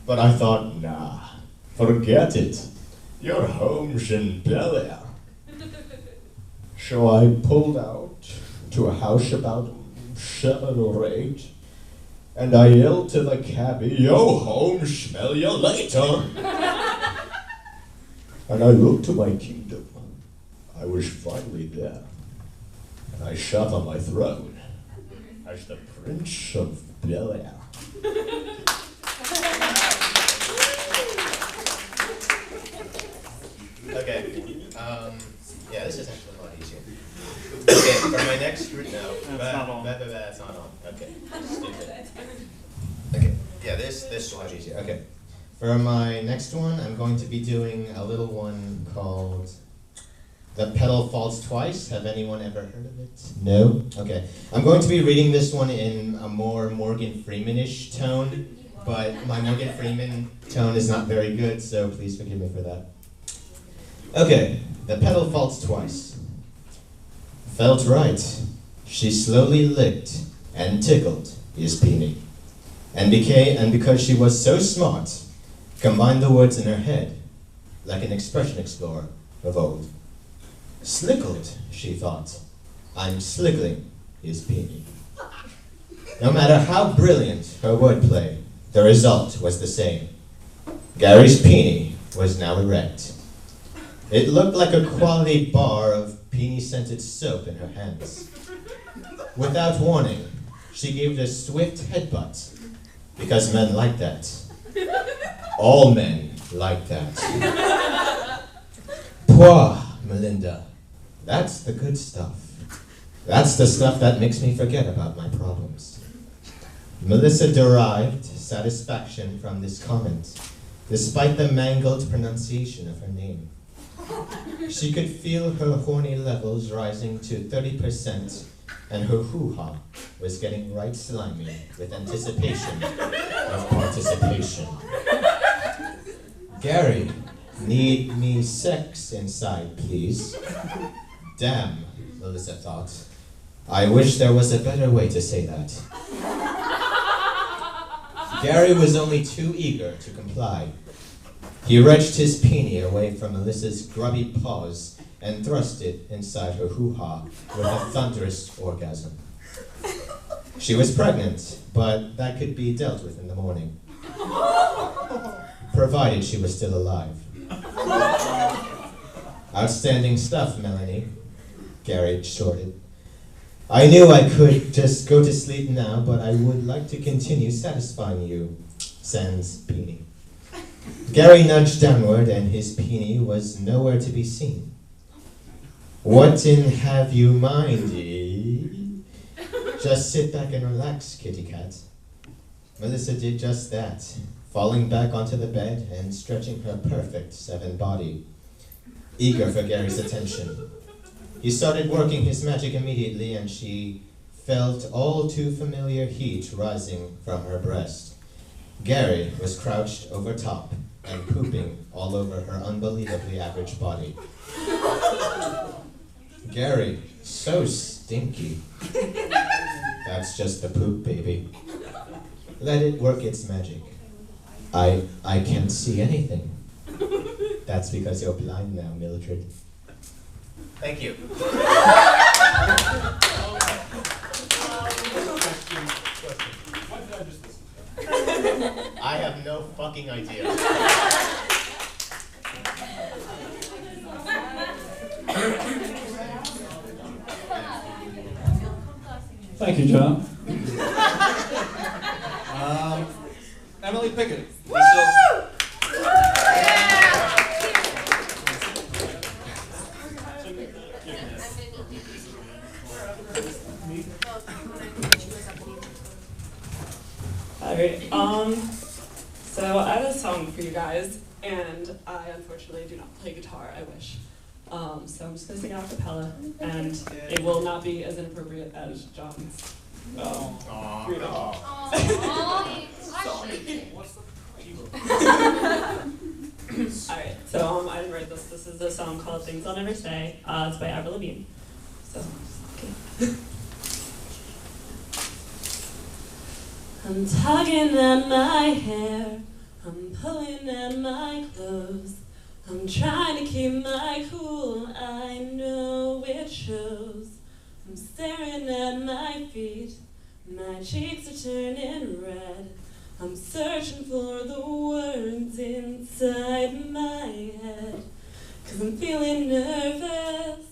S17: But I thought, nah, forget it. Your home's in Bel Air. So I pulled out to a house about 7 or 8, and I yelled to the cabbie, yo, home, smell you later. And I looked to my kingdom. I was finally there. And I shot on my throne as the Prince of Bel Air.
S16: Okay, yeah, this is actually a lot easier. Okay, for my next route now.
S9: That's not on.
S16: That's not on. Okay, stupid. Okay, yeah, this is a lot easier. Okay, for my next one, I'm going to be doing a little one called The Petal Falls Twice. Have anyone ever heard of it? No? Okay. I'm going to be reading this one in a more Morgan Freeman-ish tone, but my Morgan Freeman tone is not very good, so please forgive me for that. Okay, The Petal Falls Twice. Felt right. She slowly licked and tickled his peony. And because she was so smart, combined the words in her head, like an expression explorer of old. Slickled, she thought. I'm slickling his peony. No matter how brilliant her wordplay, the result was the same. Gary's peony was now erect. It looked like a quality bar of peony-scented soap in her hands. Without warning, she gave it a swift headbutt, because men like that. All men like that. Poor Melinda. That's the good stuff. That's the stuff that makes me forget about my problems. Melissa derived satisfaction from this comment, despite the mangled pronunciation of her name. She could feel her horny levels rising to 30%, and her hoo-ha was getting right slimy with anticipation of participation. Gary, need me sex inside, please? Damn, Melissa thought. I wish there was a better way to say that. Gary was only too eager to comply. He wrenched his peony away from Melissa's grubby paws and thrust it inside her hoo-ha with a thunderous orgasm. She was pregnant, but that could be dealt with in the morning, provided she was still alive. Outstanding stuff, Melanie, Gary chortled. I knew I could just go to sleep now, but I would like to continue satisfying you, sans peony. Gary nudged downward, and his peony was nowhere to be seen. What in have you mindy? Just sit back and relax, kitty cat. Melissa did just that, falling back onto the bed and stretching her perfect 7 body, eager for Gary's attention. He started working his magic immediately, and she felt all too familiar heat rising from her breast. Gary was crouched over top and pooping all over her unbelievably average body. Gary, so stinky. That's just the poop, baby. Let it work its magic. I can't see anything. That's because you're blind now, Mildred. Thank you. I have no fucking idea.
S2: Thank you, John. Emily Pickett.
S18: Alright, so I have a song for you guys, and I unfortunately do not play guitar, I wish. So I'm just gonna sing a cappella, and it will not be as inappropriate as John's. Alright, so I didn't write this. This is a song called Things I'll Never Say. It's by Avril Lavigne. So, okay. I'm tugging at my hair, I'm pulling at my clothes, I'm trying to keep my cool, I know it shows. I'm staring at my feet, my cheeks are turning red, I'm searching for the words inside my head, 'cause I'm feeling nervous,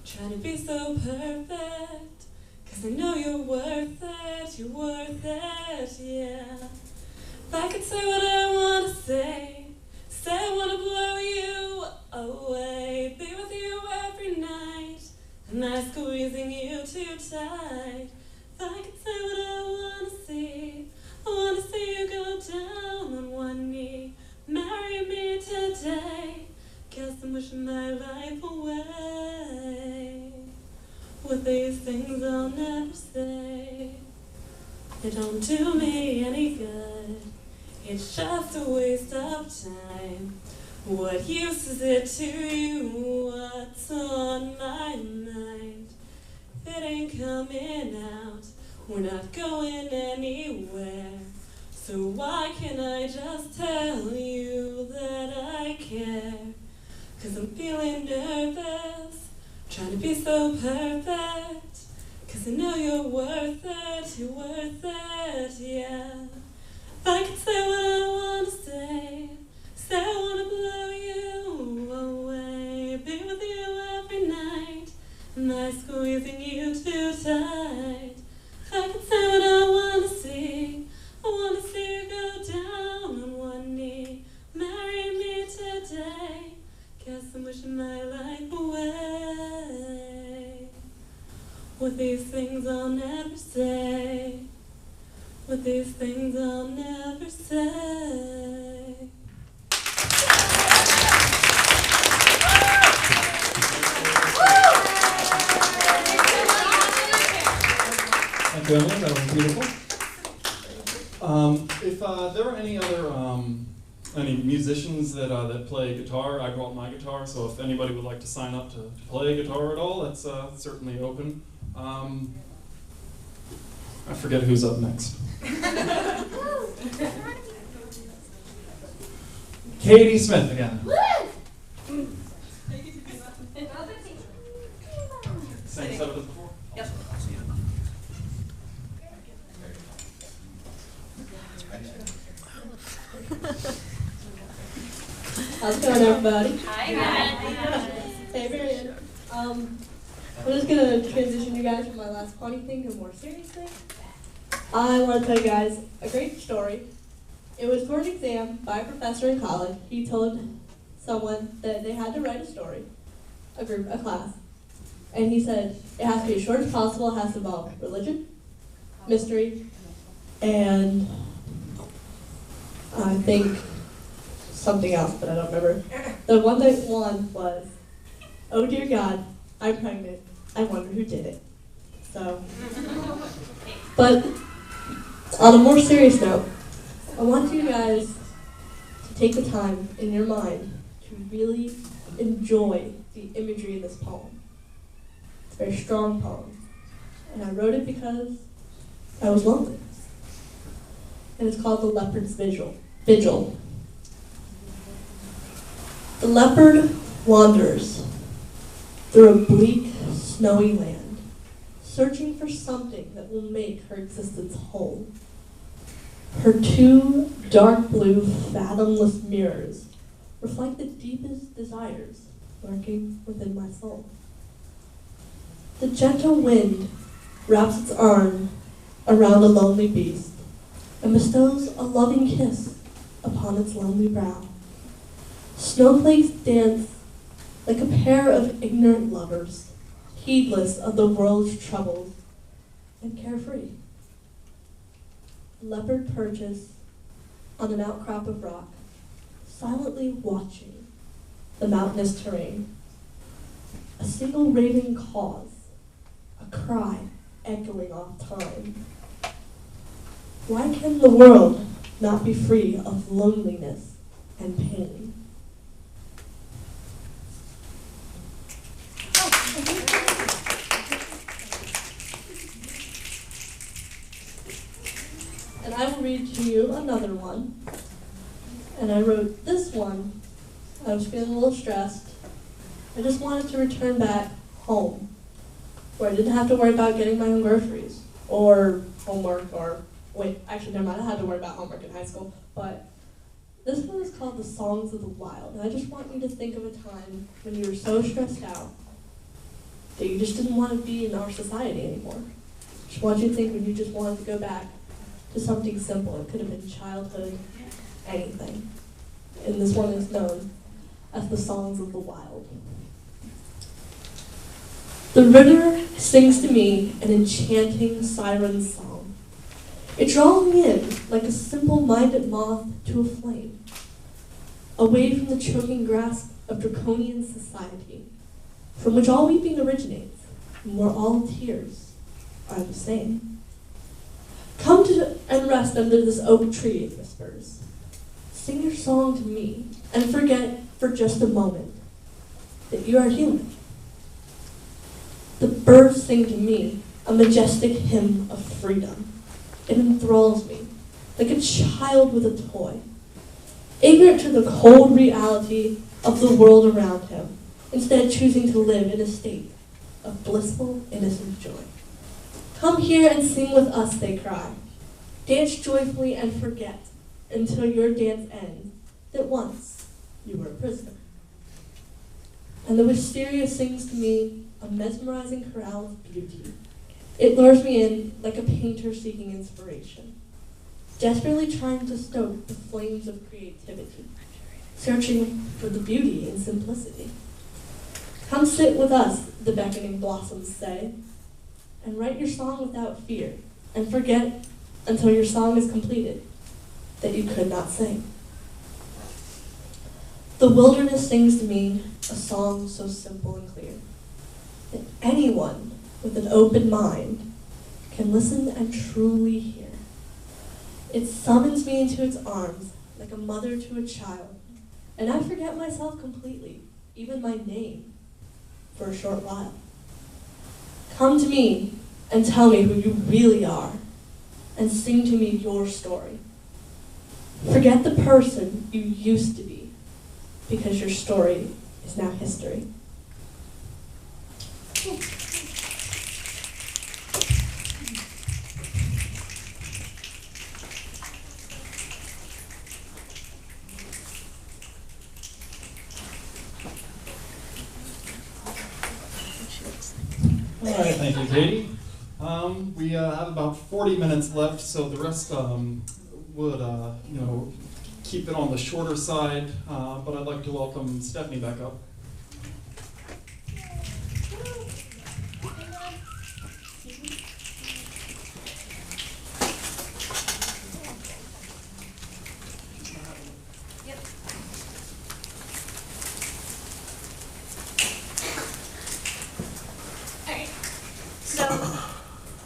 S18: trying to be so perfect. 'Cause I know you're worth it, yeah. If I could say what I want to say I want to blow you away. Be with you every night, and I'm squeezing you too tight. If I could say what I want to see, I want to see you go down on one knee. Marry me today, guess I'm wishing my life away. With these things I'll never say, they don't do me any good. It's just a waste of time. What use is it to you? What's on my mind? If it ain't coming out, we're not going anywhere. So why can't I just tell you that I care? 'Cause I'm feeling nervous, trying to be so perfect, 'cause I know you're worth it, yeah. If I could say what I want to say I want to blow you away. Be with you every night, and I'm squeezing you too tight. If I could say what I want to see, I want to see you go down on one knee. Marry me today, guess I'm wishing my life away. With these things I'll never say, with these things I'll never say.
S2: Thank you, Emily. That was beautiful. If there are any other any musicians that play guitar, I brought my guitar. So if anybody would like to sign up to play guitar at all, that's certainly open. I forget who's up next. Katie Smith again. Same setup as before?
S10: Yep. How's it going, everybody?
S4: Hi,
S10: Hey, Marianne. I'm just gonna transition you guys from my last funny thing to a more serious thing. I want to tell you guys a great story. It was for an exam by a professor in college. He told someone that they had to write a story, a class. And he said it has to be as short as possible, it has to involve religion, mystery, and I think something else, but I don't remember. The one that won was, oh dear God, I'm pregnant. I wonder who did it. So, but on a more serious note, I want you guys to take the time in your mind to really enjoy the imagery of this poem. It's a very strong poem, and I wrote it because I was lonely. And it's called The Leopard's Vigil. The leopard wanders through a bleak, snowy land, searching for something that will make her existence whole. Her two dark blue, fathomless mirrors reflect the deepest desires lurking within my soul. The gentle wind wraps its arm around a lonely beast and bestows a loving kiss upon its lonely brow. Snowflakes dance like a pair of ignorant lovers, heedless of the world's troubles and carefree. The leopard perches on an outcrop of rock, silently watching the mountainous terrain. A single raven caws, a cry echoing off time. Why can the world not be free of loneliness and pain? And I will read to you another one. And I wrote this one. I was feeling a little stressed. I just wanted to return back home, where I didn't have to worry about getting my own groceries, or homework, or, wait, actually never mind, I had to worry about homework in high school, but this one is called The Songs of the Wild, and I just want you to think of a time when you were so stressed out that you just didn't want to be in our society anymore. Just want you to think when you just wanted to go back to something simple. It could have been childhood, anything. And this one is known as The Songs of the Wild. The river sings to me an enchanting siren song. It draws me in like a simple-minded moth to a flame, away from the choking grasp of draconian society, from which all weeping originates, and where all tears are the same. Come to and rest under this oak tree, it whispers. Sing your song to me, and forget for just a moment that you are human. The birds sing to me a majestic hymn of freedom. It enthralls me, like a child with a toy, ignorant to the cold reality of the world around him, instead choosing to live in a state of blissful, innocent joy. Come here and sing with us, they cry. Dance joyfully and forget, until your dance ends, that once you were a prisoner. And the wisteria sings to me a mesmerizing chorale of beauty. It lures me in like a painter seeking inspiration, desperately trying to stoke the flames of creativity, searching for the beauty in simplicity. Come sit with us, the beckoning blossoms say, and write your song without fear, and forget until your song is completed that you could not sing. The wilderness sings to me a song so simple and clear that anyone with an open mind can listen and truly hear. It summons me into its arms like a mother to a child, and I forget myself completely, even my name, for a short while. Come to me and tell me who you really are, and sing to me your story. Forget the person you used to be, because your story is now history.
S2: All right, thank you, Katie. We have about 40 minutes left, so the rest would, keep it on the shorter side. But I'd like to welcome Stephanie back up.
S4: So,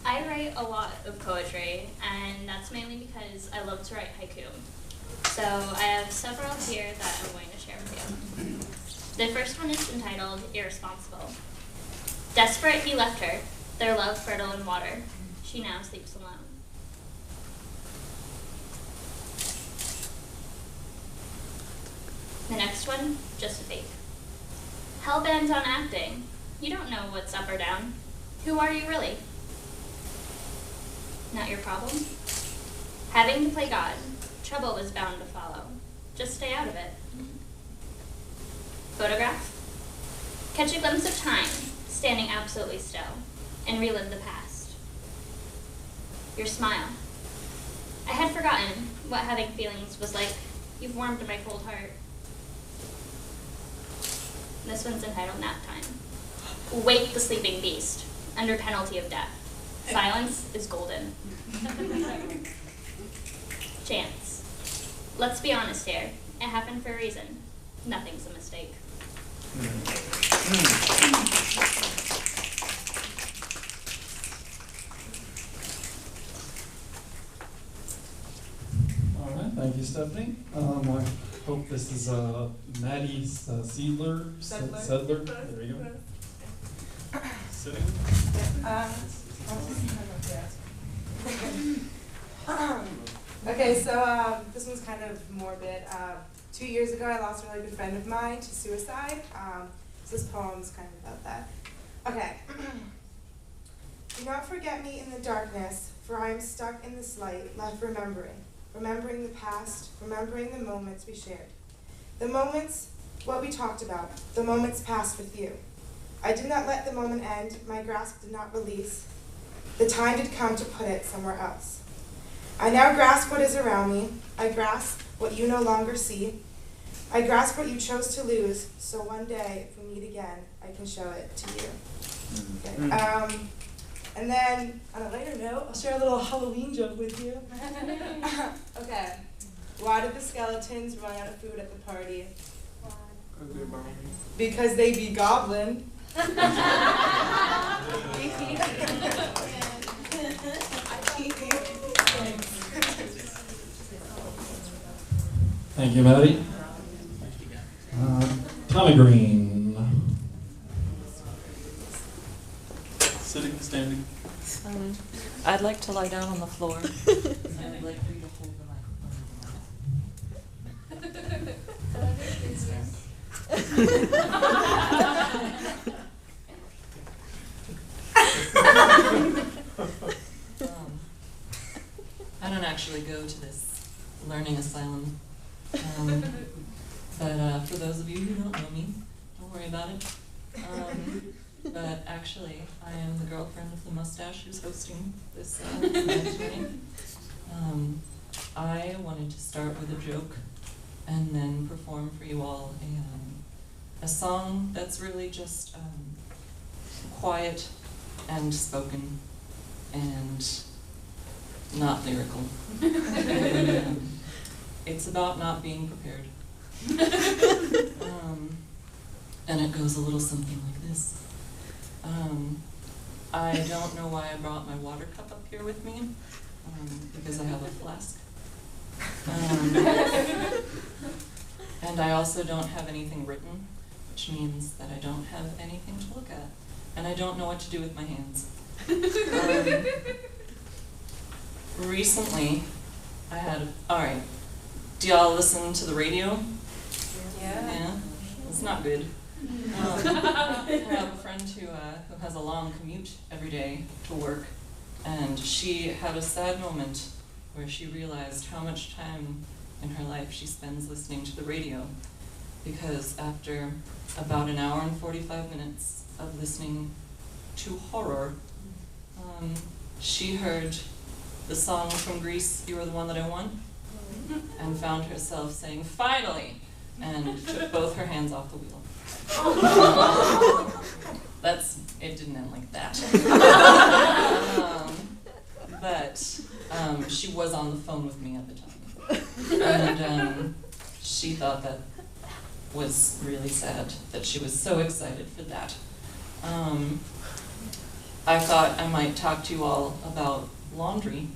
S4: I write a lot of poetry, and that's mainly because I love to write haiku. So I have several here that I'm going to share with you. The first one is entitled Irresponsible. Desperate he left her, their love fertile in water. She now sleeps alone. The next one, just a fake. Hell-bent on acting. You don't know what's up or down. Who are you really? Not your problem. Having to play God, trouble is bound to follow. Just stay out of it. Photograph. Catch a glimpse of time, standing absolutely still, and relive the past. Your smile. I had forgotten what having feelings was like. You've warmed my cold heart. This one's entitled Nap Time. Wake the sleeping beast, under penalty of death. Silence is golden. Chance. Let's be honest here. It happened for a reason. Nothing's a mistake.
S2: All right, thank you, Stephanie. I hope this is Maddie Seidler. Sedler. There we go. Sitting.
S19: Okay, so this one's kind of morbid. 2 years ago, I lost a really good friend of mine to suicide. So this poem's kind of about that. Okay. Do not forget me in the darkness, for I am stuck in this light, left remembering the past, remembering the moments we shared. The moments, what we talked about, the moments passed with you. I did not let the moment end, my grasp did not release. The time did come to put it somewhere else. I now grasp what is around me. I grasp what you no longer see. I grasp what you chose to lose, so one day, if we meet again, I can show it to you. Okay. And then, on a lighter note, I'll share a little Halloween joke with you. Okay. Why did the skeletons run out of food at the party? Because they be goblin.
S2: Thank you, Maddie. Tommy Green. Sitting, standing.
S20: I'd like to lie down on the floor. And I'd like for you to hold the I don't actually go to this learning asylum. But for those of you who don't know me, don't worry about it. But actually, I am the girlfriend of the mustache who's hosting this event tonight. I wanted to start with a joke and then perform for you all a song that's really just quiet and spoken and not lyrical. And, it's about not being prepared. And it goes a little something like this. I don't know why I brought my water cup up here with me, because I have a flask. And I also don't have anything written, which means that I don't have anything to look at. And I don't know what to do with my hands. Recently, I had, alright, do y'all listen to the radio? Yeah? It's not good. I have a friend who has a long commute every day to work, and she had a sad moment where she realized how much time in her life she spends listening to the radio, because after about an hour and 45 minutes of listening to horror, she heard the song from Grease, You Were the One That I Want, and found herself saying, "Finally!" and took both her hands off the wheel. It didn't end like that. But she was on the phone with me at the time. And she thought that was really sad, that she was so excited for that. I thought I might talk to you all about laundry.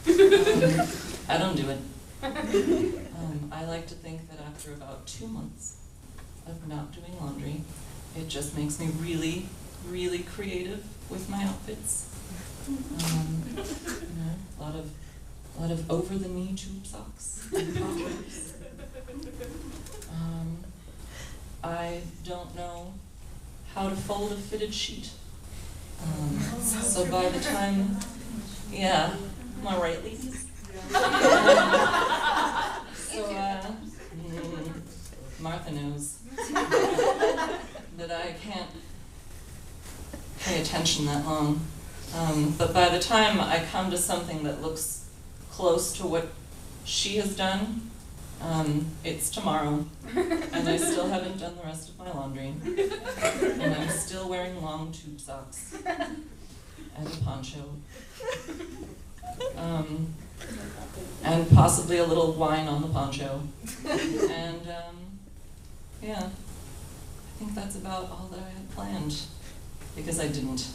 S20: I don't do it. I like to think that after about 2 months of not doing laundry, it just makes me really, really creative with my outfits. A lot of over-the-knee tube socks. I don't know how to fold a fitted sheet. So by the time, yeah, am I right, ladies? Martha knows that I can't pay attention that long. But by the time I come to something that looks close to what she has done, it's tomorrow, and I still haven't done the rest of my laundry, and I'm still wearing long tube socks and a poncho, and possibly a little wine on the poncho, and yeah, I think that's about all that I had planned, because I didn't. So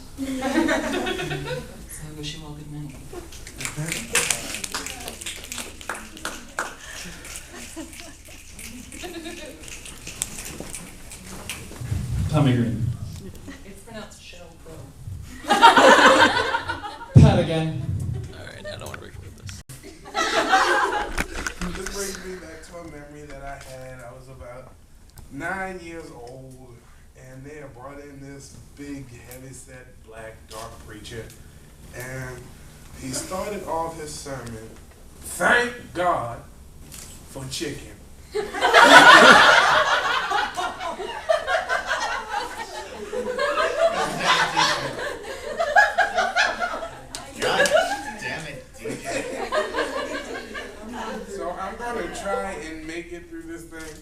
S20: I wish you all good night.
S12: Tommy Green.
S20: It's pronounced Shell Pro.
S12: Pat again.
S21: Alright, I don't want to record this.
S22: This brings me back to a memory that I had. I was about 9 years old, and they had brought in this big, heavy-set, black, dark preacher, and he started off his sermon, "Thank God for chicken."
S16: God damn it, DJ.
S22: So I'm gonna try and make it through this thing.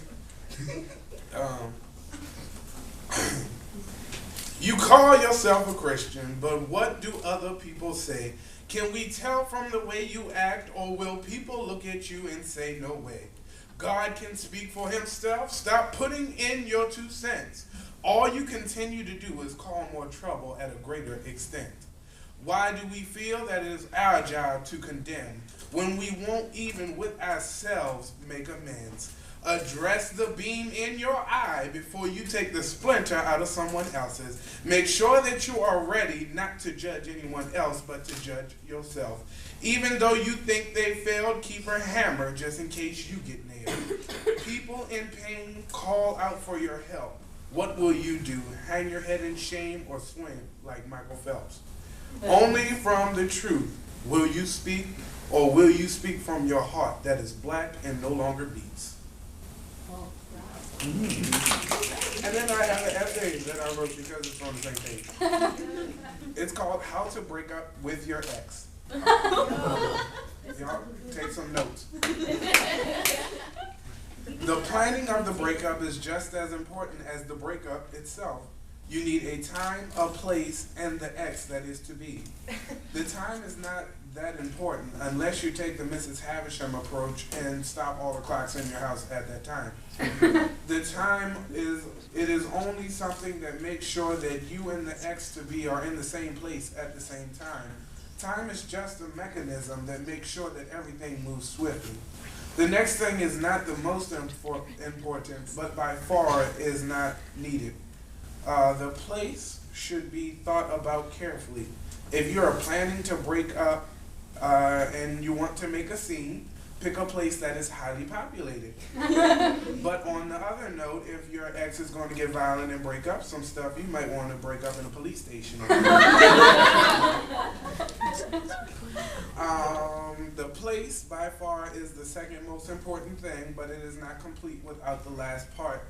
S22: You call yourself a Christian, but what do other people say? Can we tell from the way you act, or will people look at you and say, "No way"? God can speak for himself. Stop putting in your 2 cents. All you continue to do is cause more trouble at a greater extent. Why do we feel that it is our job to condemn when we won't even with ourselves make amends? Address the beam in your eye before you take the splinter out of someone else's. Make sure that you are ready not to judge anyone else, but to judge yourself. Even though you think they failed, keep a hammer just in case you get nailed. People in pain call out for your help. What will you do? Hang your head in shame or swim like Michael Phelps? Only from the truth will you speak, or will you speak from your heart that is black and no longer beats? And then I have an essay that I wrote because it's on the same page. It's called "How to Break Up with Your Ex." Y'all take some notes. The planning of the breakup is just as important as the breakup itself. You need a time, a place, and the ex that is to be. The time is not that important unless you take the Mrs. Havisham approach and stop all the clocks in your house at that time. The time is only something that makes sure that you and the ex to be are in the same place at the same time. Time is just a mechanism that makes sure that everything moves swiftly. The next thing is not the most important, but by far is not needed. The place should be thought about carefully. If you are planning to break up and you want to make a scene, pick a place that is highly populated. But on the other note, if your ex is going to get violent and break up some stuff, you might want to break up in a police station. The place by far is the second most important thing, but it is not complete without the last part.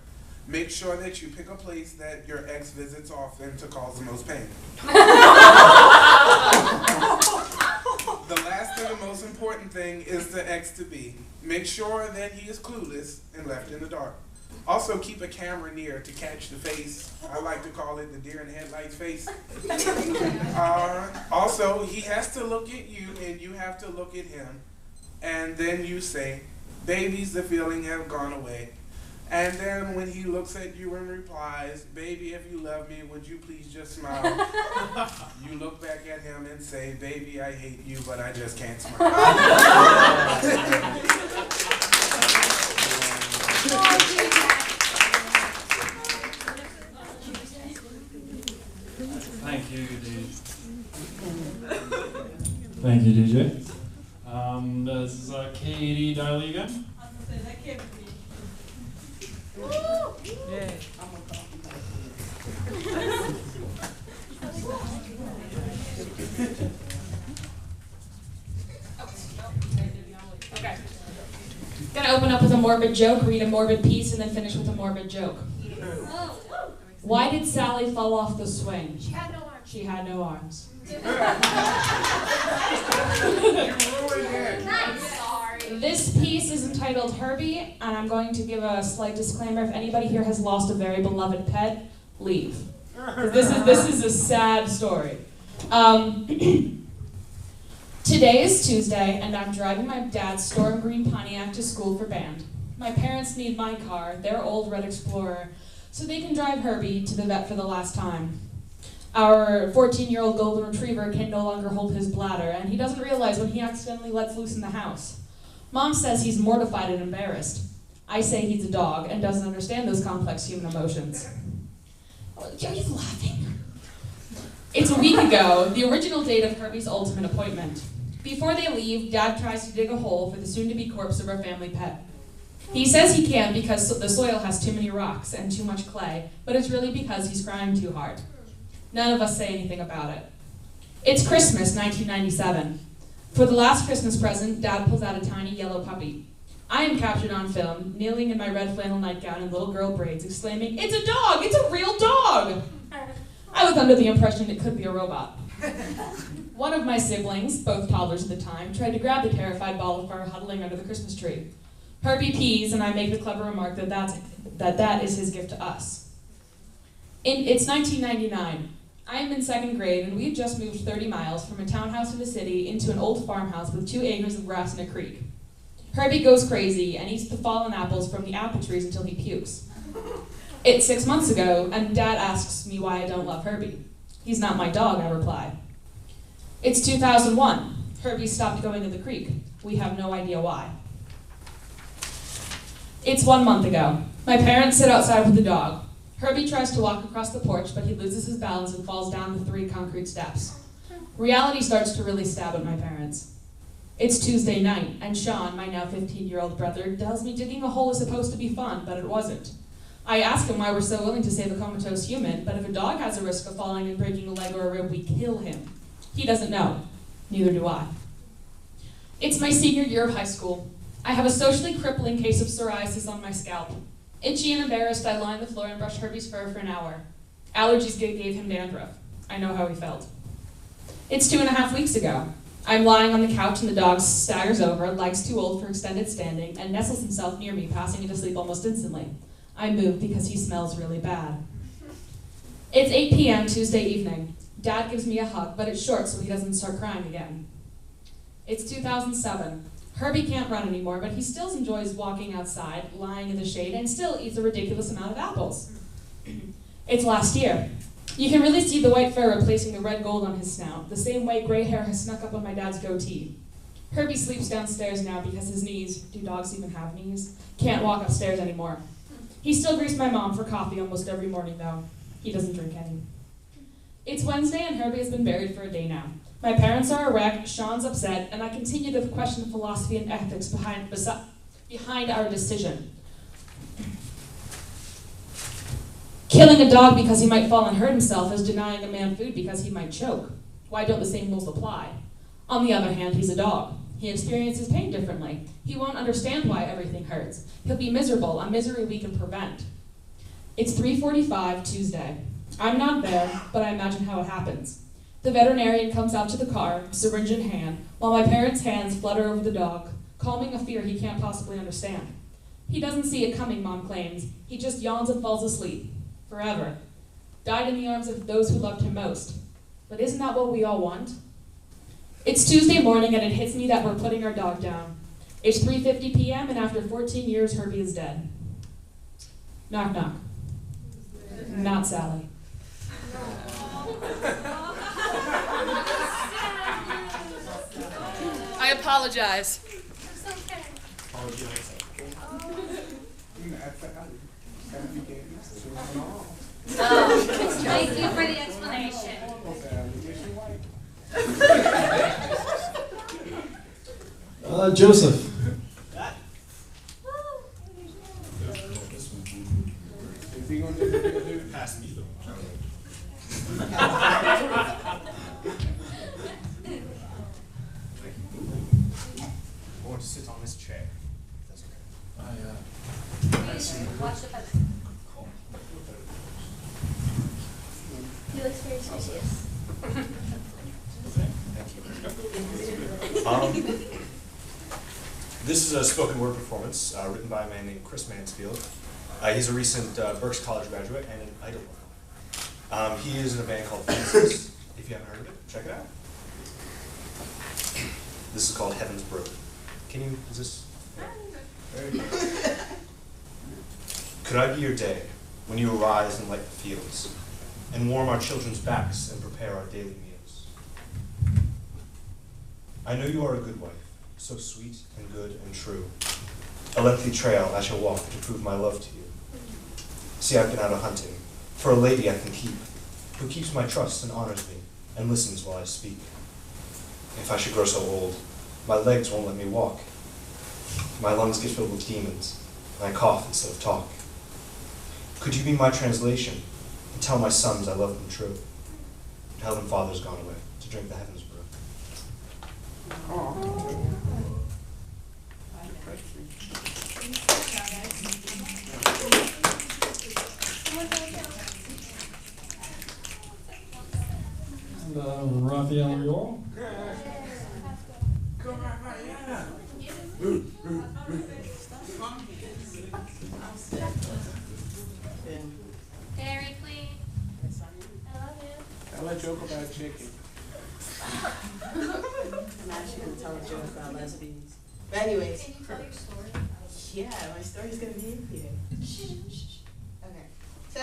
S22: Make sure that you pick a place that your ex visits often to cause the most pain. The last and the most important thing is the ex to be. Make sure that he is clueless and left in the dark. Also keep a camera near to catch the face. I like to call it the deer in the headlights face. Also, he has to look at you and you have to look at him. And then you say, "Babies, the feeling have gone away." And then when he looks at you and replies, baby, if you love me, would you please just smile? You look back at him and say, baby, I hate you, but I just can't smile.
S12: Thank you, DJ. Thank you, DJ. This is Katie Diley again.
S11: Okay. Gonna open up with a morbid joke, read a morbid piece, and then finish with a morbid joke. Why did Sally fall off the swing?
S8: She had no arms.
S11: She had no arms. This piece is entitled Herbie, and I'm going to give a slight disclaimer. If anybody here has lost a very beloved pet, leave. This is a sad story. Today is Tuesday, and I'm driving my dad's storm green Pontiac to school for band. My parents need my car, their old red Explorer, so they can drive Herbie to the vet for the last time. Our 14-year-old golden retriever can no longer hold his bladder, and he doesn't realize when he accidentally lets loose in the house. Mom says he's mortified and embarrassed. I say he's a dog and doesn't understand those complex human emotions. Are you laughing? It's a week ago, the original date of Herbie's ultimate appointment. Before they leave, Dad tries to dig a hole for the soon-to-be corpse of our family pet. He says he can't because the soil has too many rocks and too much clay, but it's really because he's crying too hard. None of us say anything about it. It's Christmas, 1997. For the last Christmas present, Dad pulls out a tiny yellow puppy. I am captured on film, kneeling in my red flannel nightgown and little girl braids, exclaiming, "It's a dog! It's a real dog!" I was under the impression it could be a robot. One of my siblings, both toddlers at the time, tried to grab the terrified ball of fur huddling under the Christmas tree. Herbie pees, and I make the clever remark that is his gift to us. It's 1999. I am in second grade, and we've just moved 30 miles from a townhouse in the city into an old farmhouse with 2 acres of grass and a creek. Herbie goes crazy and eats the fallen apples from the apple trees until he pukes. It's 6 months ago, and Dad asks me why I don't love Herbie. He's not my dog, I reply. It's 2001. Herbie stopped going to the creek. We have no idea why. It's 1 month ago. My parents sit outside with the dog. Herbie tries to walk across the porch, but he loses his balance and falls down the 3 concrete steps. Reality starts to really stab at my parents. It's Tuesday night, and Sean, my now 15-year-old brother, tells me digging a hole is supposed to be fun, but it wasn't. I ask him why we're so willing to save a comatose human, but if a dog has a risk of falling and breaking a leg or a rib, we kill him. He doesn't know. Neither do I. It's my senior year of high school. I have a socially crippling case of psoriasis on my scalp. Itchy and embarrassed, I lie on the floor and brush Herbie's fur for an hour. Allergies gave him dandruff. I know how he felt. It's 2.5 weeks ago. I'm lying on the couch and the dog staggers over, legs too old for extended standing, and nestles himself near me, passing into sleep almost instantly. I move because he smells really bad. It's 8 p.m. Tuesday evening. Dad gives me a hug, but it's short so he doesn't start crying again. It's 2007. Herbie can't run anymore, but he still enjoys walking outside, lying in the shade, and still eats a ridiculous amount of apples. It's last year. You can really see the white fur replacing the red gold on his snout, the same way gray hair has snuck up on my dad's goatee. Herbie sleeps downstairs now because his knees, do dogs even have knees, can't walk upstairs anymore. He still greets my mom for coffee almost every morning, though. He doesn't drink any. It's Wednesday, and Herbie has been buried for a day now. My parents are a wreck, Sean's upset, and I continue to question the philosophy and ethics behind our decision. Killing a dog because he might fall and hurt himself is denying a man food because he might choke. Why don't the same rules apply? On the other hand, he's a dog. He experiences pain differently. He won't understand why everything hurts. He'll be miserable, a misery we can prevent. It's 3:45 Tuesday. I'm not there, but I imagine how it happens. The veterinarian comes out to the car, syringe in hand, while my parents' hands flutter over the dog, calming a fear he can't possibly understand. He doesn't see it coming, Mom claims. He just yawns and falls asleep. Forever. Died in the arms of those who loved him most. But isn't that what we all want? It's Tuesday morning, and it hits me that we're putting our dog down. It's 3:50 p.m., and after 14 years, Herbie is dead. Knock, knock. Not Sally.
S5: I apologize.
S4: Thank you for the explanation.
S13: Joseph.
S14: Pass me I want to sit on this chair. If that's okay.
S4: Watch the feather. He looks very suspicious.
S14: This is a spoken word performance written by a man named Chris Mansfield. He's a recent Berks College graduate and an idol. He is in a band called Fences. If you haven't heard of it, check it out. This is called Heaven's Brook. Can you, is this? Very good. Could I be your day when you arise and light the fields and warm our children's backs and prepare our daily meals? I know you are a good wife, so sweet and good and true. A lengthy trail I shall walk to prove my love to you. See, I've been out a-hunting for a lady I can keep, who keeps my trust and honors me and listens while I speak. If I should grow so old, my legs won't let me walk. My lungs get filled with demons, and I cough instead of talk. Could you be my translation and tell my sons I love them true? Tell them father's gone away to drink the heaven's brew.
S12: And Raphael Rior.
S4: Dairy Queen. I love you.
S22: I let joke about chicken.
S3: I'm actually going to tell a joke about lesbians. But anyways.
S4: Can you tell your story?
S3: Yeah, my story's going to be in here. Okay. So,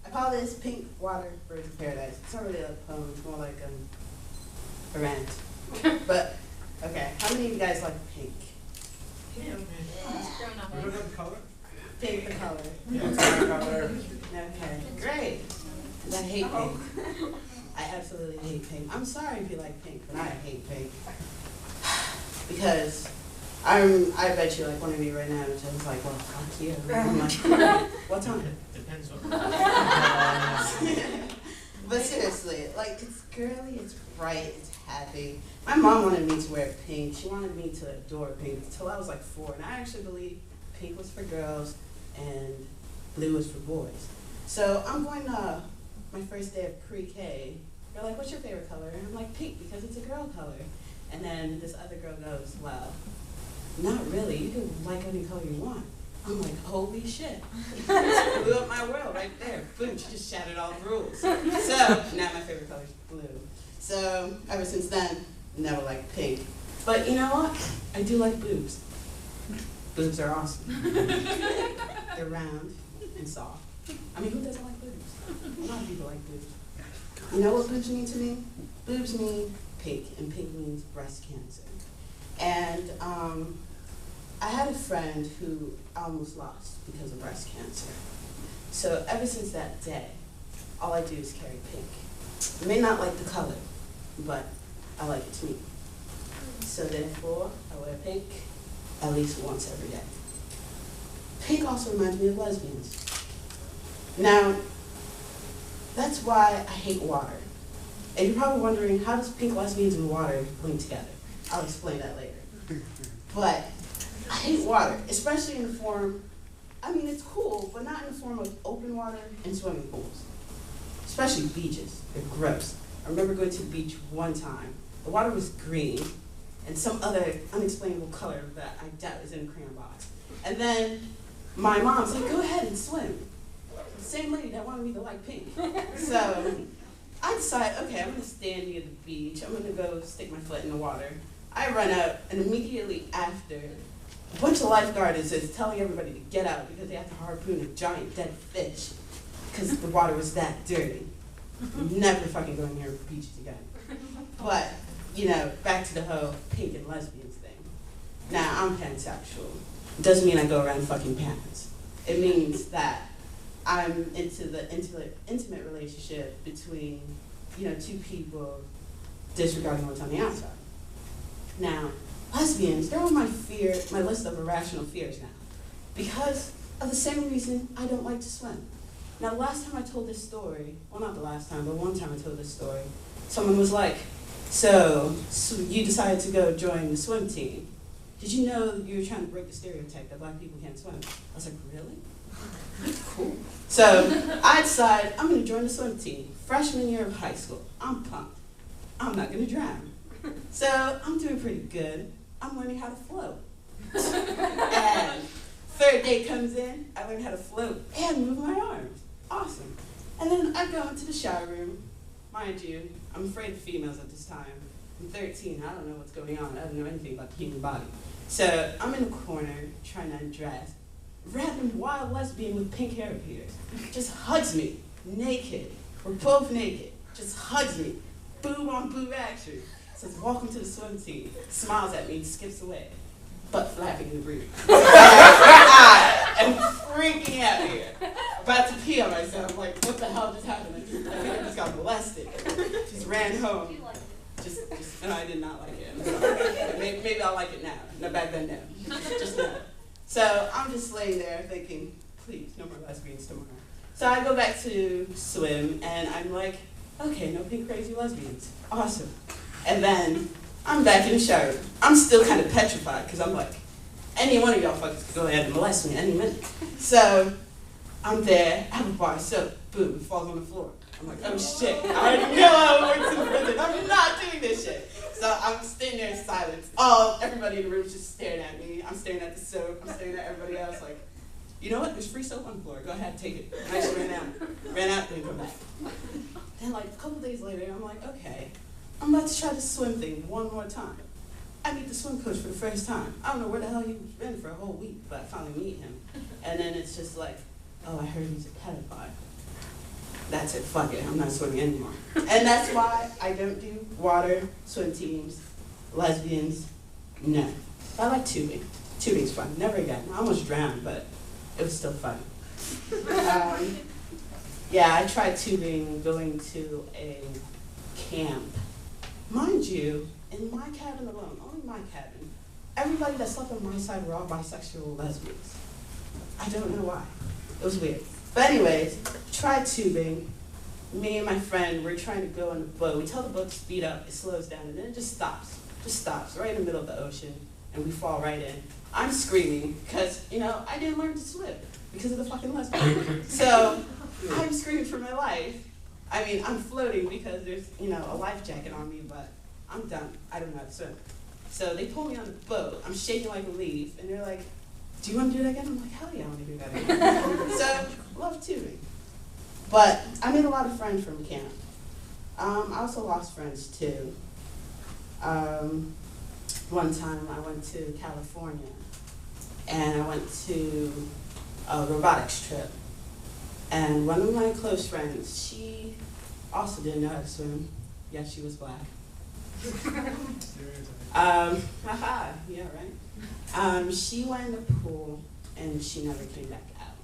S3: I call this Pink Water Birds of Paradise. It's not really a poem, it's more like a rant. But, okay, how many of you guys like pink?
S22: Color?
S3: Pink the color.
S22: Yeah, it's my color.
S3: Okay, great. 'Cause I hate pink. I absolutely hate pink. I'm sorry if you like pink, but I hate pink. Because I bet you like one of you right now is just like, well, fuck you. I'm like, what's on it?
S16: Depends on.
S3: But seriously, like, it's girly, it's bright, it's happy. My mom wanted me to wear pink. She wanted me to adore pink until I was like 4. And I actually believed pink was for girls and blue was for boys. So I'm going to my first day of pre-K. They're like, what's your favorite color? And I'm like, pink, because it's a girl color. And then this other girl goes, well, not really. You can like any color you want. I'm like, holy shit. Blew up my world right there. Boom, she just shattered all the rules. So now my favorite color is blue. So ever since then, never liked pink. But you know what? I do like boobs. Boobs are awesome. They're round and soft. I mean, who doesn't like boobs? A lot of people like boobs. You know what boobs mean to me? Boobs mean pink, and pink means breast cancer. And I had a friend who I almost lost because of breast cancer. So ever since that day, all I do is carry pink. I may not like the color, but I like it to me. So therefore, I wear pink at least once every day. Pink also reminds me of lesbians. Now, that's why I hate water. And you're probably wondering, how does pink, lesbians, and water link together? I'll explain that later. But I hate water, especially in the form, I mean, it's cool, but not in the form of open water and swimming pools. Especially beaches, they're gross. I remember going to the beach one time. The water was green and some other unexplainable color that I doubt is in a crayon box. And then my mom said, go ahead and swim. The same lady that wanted me to like pink. So I decided, okay, I'm gonna stand near the beach. I'm gonna go stick my foot in the water. I run up, and immediately after, a bunch of lifeguards is telling everybody to get out because they have to harpoon a giant dead fish because the water was that dirty. Never fucking going near beaches again. But, you know, back to the whole pink and lesbians thing. Now, I'm pansexual. It doesn't mean I go around fucking pants. It means that I'm into the intimate relationship between, you know, two people disregarding what's on the outside. Now, lesbians, they're on my list of irrational fears now. Because of the same reason I don't like to swim. Now, the last time I told this story, well, not the last time, but one time I told this story, someone was like, so you decided to go join the swim team. Did you know you were trying to break the stereotype that black people can't swim? I was like, really? Cool. So I decided I'm going to join the swim team. Freshman year of high school. I'm pumped. I'm not going to drown. So I'm doing pretty good. I'm learning how to float. And third day comes in, I learn how to float and move my arms. Awesome. And then I go into the shower room. Mind you, I'm afraid of females at this time. I'm 13, I don't know what's going on. I don't know anything about the human body. So I'm in the corner trying to undress. Random wild lesbian with pink hair appears. Just hugs me, naked. We're both naked. Just hugs me. Boob on boob action. Says, welcome to the swim team. Smiles at me, skips away. Butt flapping in the breeze. I am freaking out here. About to pee on myself. I'm like, what the hell just happened? I think I just got molested. Just ran home. No, I did not like it. Maybe I'll like it now. No, back then, no. Just no. So I'm just laying there thinking, please, no more lesbians tomorrow. So I go back to swim, and I'm like, okay, no pink crazy lesbians. Awesome. And then I'm back in the shower. I'm still kind of petrified, because I'm like, any one of y'all fuckers could go ahead and molest me any minute. So I'm there, I have a bar of soap, boom, it falls on the floor. I'm like, oh shit, I already know I worked in prison. I'm not doing this shit. So I'm standing there in silence. Everybody in the room is just staring at me. I'm staring at the soap. I'm staring at everybody else like, you know what? There's free soap on the floor. Go ahead, take it. And I just ran out, then come back. Then like a couple days later, I'm like, okay, I'm about to try the swim thing one more time. I meet the swim coach for the first time. I don't know where the hell he's been for a whole week, but I finally meet him. And then it's just like, oh, I heard he's a pedophile. That's it, fuck it, I'm not swimming anymore. And that's why I don't do water, swim teams, lesbians, no. I like tubing. Tubing's fun, never again. I almost drowned, but it was still fun. Yeah, I tried tubing going to a camp. Mind you, in my cabin alone, only my cabin, everybody that slept on my side were all bisexual lesbians. I don't know why. It was weird. But anyways, tried tubing. Me and my friend, we're trying to go on the boat. We tell the boat to speed up, it slows down, and then it just stops. Just stops, right in the middle of the ocean, and we fall right in. I'm screaming, because, you know, I didn't learn to swim because of the fucking lesbian. So, I'm screaming for my life. I mean, I'm floating because there's, you know, a life jacket on me, but I'm done. I don't know how to swim. So they pull me on the boat. I'm shaking like a leaf, and they're like, do you want to do that again? I'm like, hell yeah, I want to do that again. So, love tubing. But I made a lot of friends from camp. I also lost friends too. One time I went to California, and I went to a robotics trip. And one of my close friends, she also didn't know how to swim. Yes, she was black. Haha, yeah, right? She went in the pool, and she never came back out.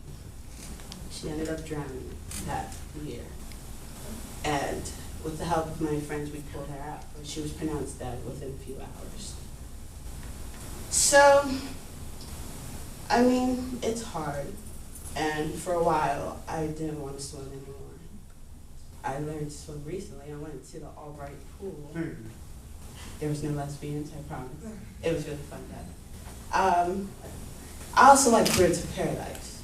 S3: She ended up drowning that year. And with the help of my friends, we pulled her out. But she was pronounced dead within a few hours. So, I mean, it's hard. And for a while, I didn't want to swim anymore. I learned to swim recently. I went to the Albright pool. There was no lesbians, I promise. It was really fun that. I also like Birds of Paradise,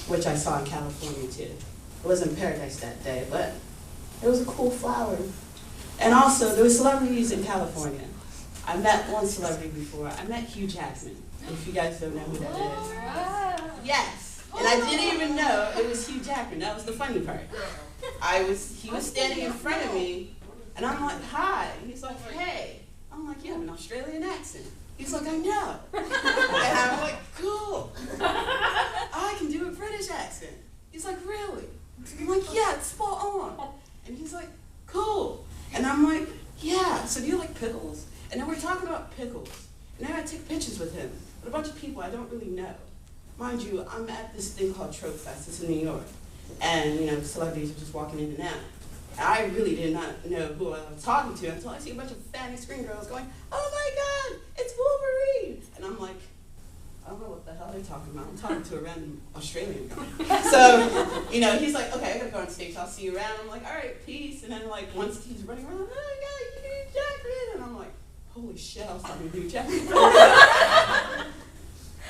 S3: which I saw in California too. It wasn't paradise that day, but it was a cool flower. And also, there were celebrities in California. I met one celebrity before. I met Hugh Jackman, if you guys don't know who that is. Yes, and I didn't even know it was Hugh Jackman. That was the funny part. He was standing in front of me, and I'm like, hi. He's like, hey. I'm like, you have an Australian accent. He's like, I know. And I'm like, cool. I can do a British accent. He's like, really? I'm like, yeah, it's spot on. And he's like, cool. And I'm like, yeah, so do you like pickles? And then we're talking about pickles. And then I take pictures with him, with a bunch of people I don't really know. Mind you, I'm at this thing called Trope Fest, it's in New York. And, you know, celebrities are just walking in and out. I really did not know who I was talking to until I see a bunch of fatty screen girls going, oh my God, it's Wolverine. And I'm like, I don't know what the hell they're talking about. I'm talking to a random Australian guy. So, you know, he's like, okay, I gotta go on stage, I'll see you around. I'm like, all right, peace. And then like, once he's running around, oh my God, you Hugh Jackman. And I'm like, holy shit, I was talking to Hugh Jackman.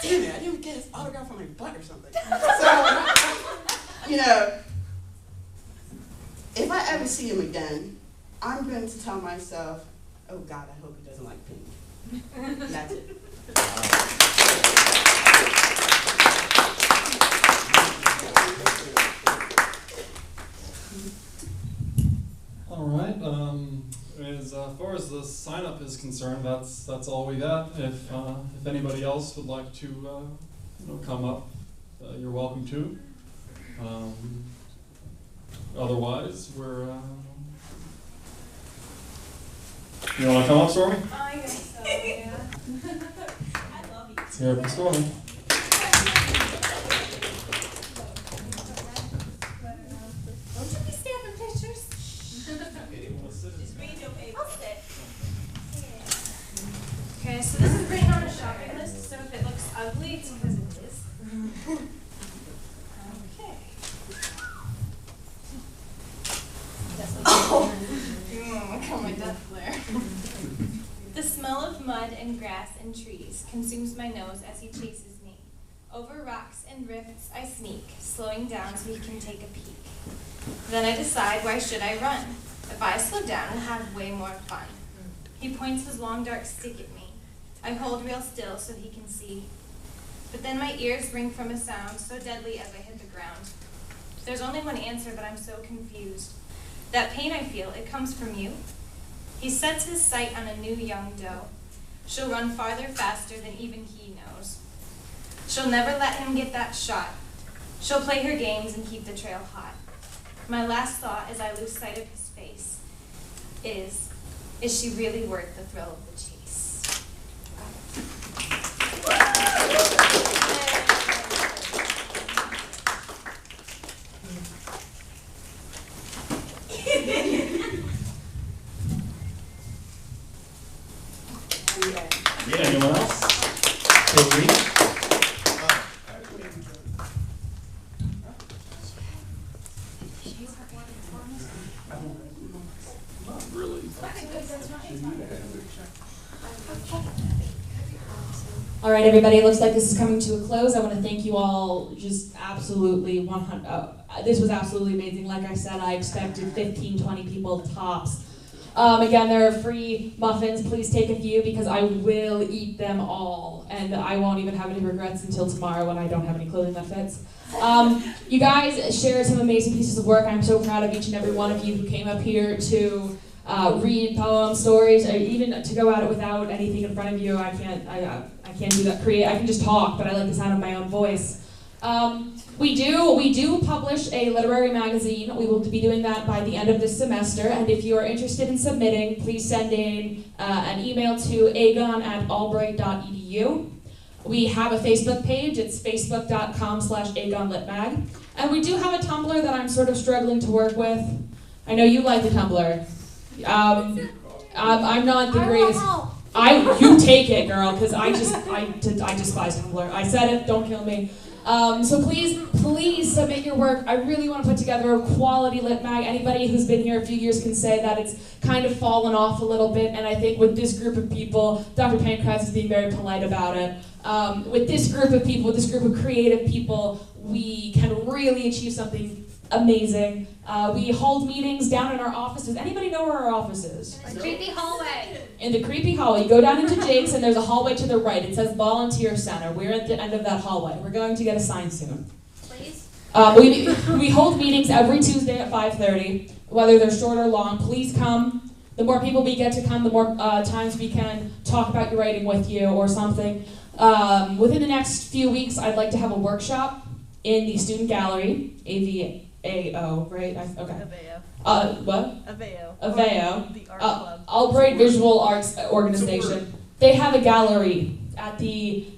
S3: Damn it, I didn't get his autograph on my butt or something. So, you know, if I ever see him again, I'm going to tell myself, oh God, I hope he doesn't like pink. That's it.
S2: All right. As far as the sign up is concerned, that's all we got. If anybody else would like to come up, you're welcome to. Otherwise, we're. You want to come up, Stormy?
S8: I guess so, yeah.
S2: I love you. Let's hear it from Stormy.
S5: Don't you be snapping pictures? Just read your paper. I'll sit.
S8: Okay, so this is written on a shopping list, so if it looks ugly, it's because it is. Okay.
S5: Oh, come on, that flare. The smell of mud and grass and trees consumes my nose as he chases me. Over rocks and rifts I sneak, slowing down so he can take a peek. Then I decide, why should I run? If I slow down, we'll have way more fun. He points his long dark stick at me. I hold real still so he can see. But then my ears ring from a sound so deadly as I hit the ground. There's only one answer, but I'm so confused. That pain I feel, it comes from you. He sets his sight on a new young doe. She'll run farther, faster than even he knows. She'll never let him get that shot. She'll play her games and keep the trail hot. My last thought as I lose sight of his face is she really worth the thrill of the chase?
S2: Yeah, anyone else? Hey,
S11: All right, everybody, it looks like this is coming to a close. I want to thank you all just absolutely 100. This was absolutely amazing. Like I said, I expected 15, 20 people tops. Again, there are free muffins. Please take a few because I will eat them all. And I won't even have any regrets until tomorrow when I don't have any clothing that fits. You guys shared some amazing pieces of work. I'm so proud of each and every one of you who came up here to read poems, stories, or even to go at it without anything in front of you. I can't do that. I can just talk, but I like the sound of my own voice. We do publish a literary magazine. We will be doing that by the end of this semester. And if you are interested in submitting, please send in an email to agon@albright.edu. We have a Facebook page. It's facebook.com/agonlitmag. And we do have a Tumblr that I'm sort of struggling to work with. I know you like the Tumblr. I'm not the greatest. You take it, girl, because I despise Tumblr. I said it. Don't kill me. So please submit your work. I really want to put together a quality lit mag. Anybody who's been here a few years can say that it's kind of fallen off a little bit, and I think with this group of people, Dr. Pankratz is being very polite about it. With this group of people, with this group of creative people, we can really achieve something amazing. We hold meetings down in our offices. Anybody know where our office is?
S4: In the creepy hallway.
S11: In the creepy hallway. You go down into Jake's and there's a hallway to the right. It says Volunteer Center. We're at the end of that hallway. We're going to get a sign soon.
S4: Please?
S11: We hold meetings every Tuesday at 5:30, whether they're short or long. Please come. The more people we get to come, the more times we can talk about your writing with you or something. Within the next few weeks, I'd like to have a workshop in the student gallery, AVAO, right? Okay. What? AVAO.
S10: The art club.
S11: Albright Visual Arts Organization. They have a gallery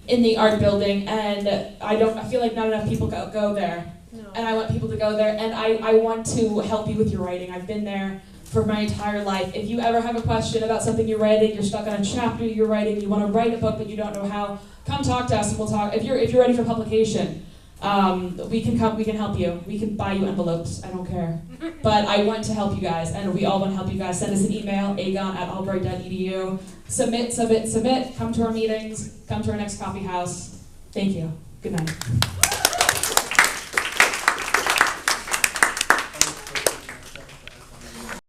S11: in the art building, and I feel like not enough people go there.
S10: No.
S11: And I want people to go there, and I want to help you with your writing. I've been there for my entire life. If you ever have a question about something you're writing, you're stuck on a chapter you're writing, you want to write a book but you don't know how, come talk to us and we'll talk. If you're ready for publication, we can help you. We can buy you envelopes. I don't care. But I want to help you guys, and we all want to help you guys. Send us an email, agon@albright.edu. Submit. Come to our meetings. Come to our next coffee house. Thank you. Good night.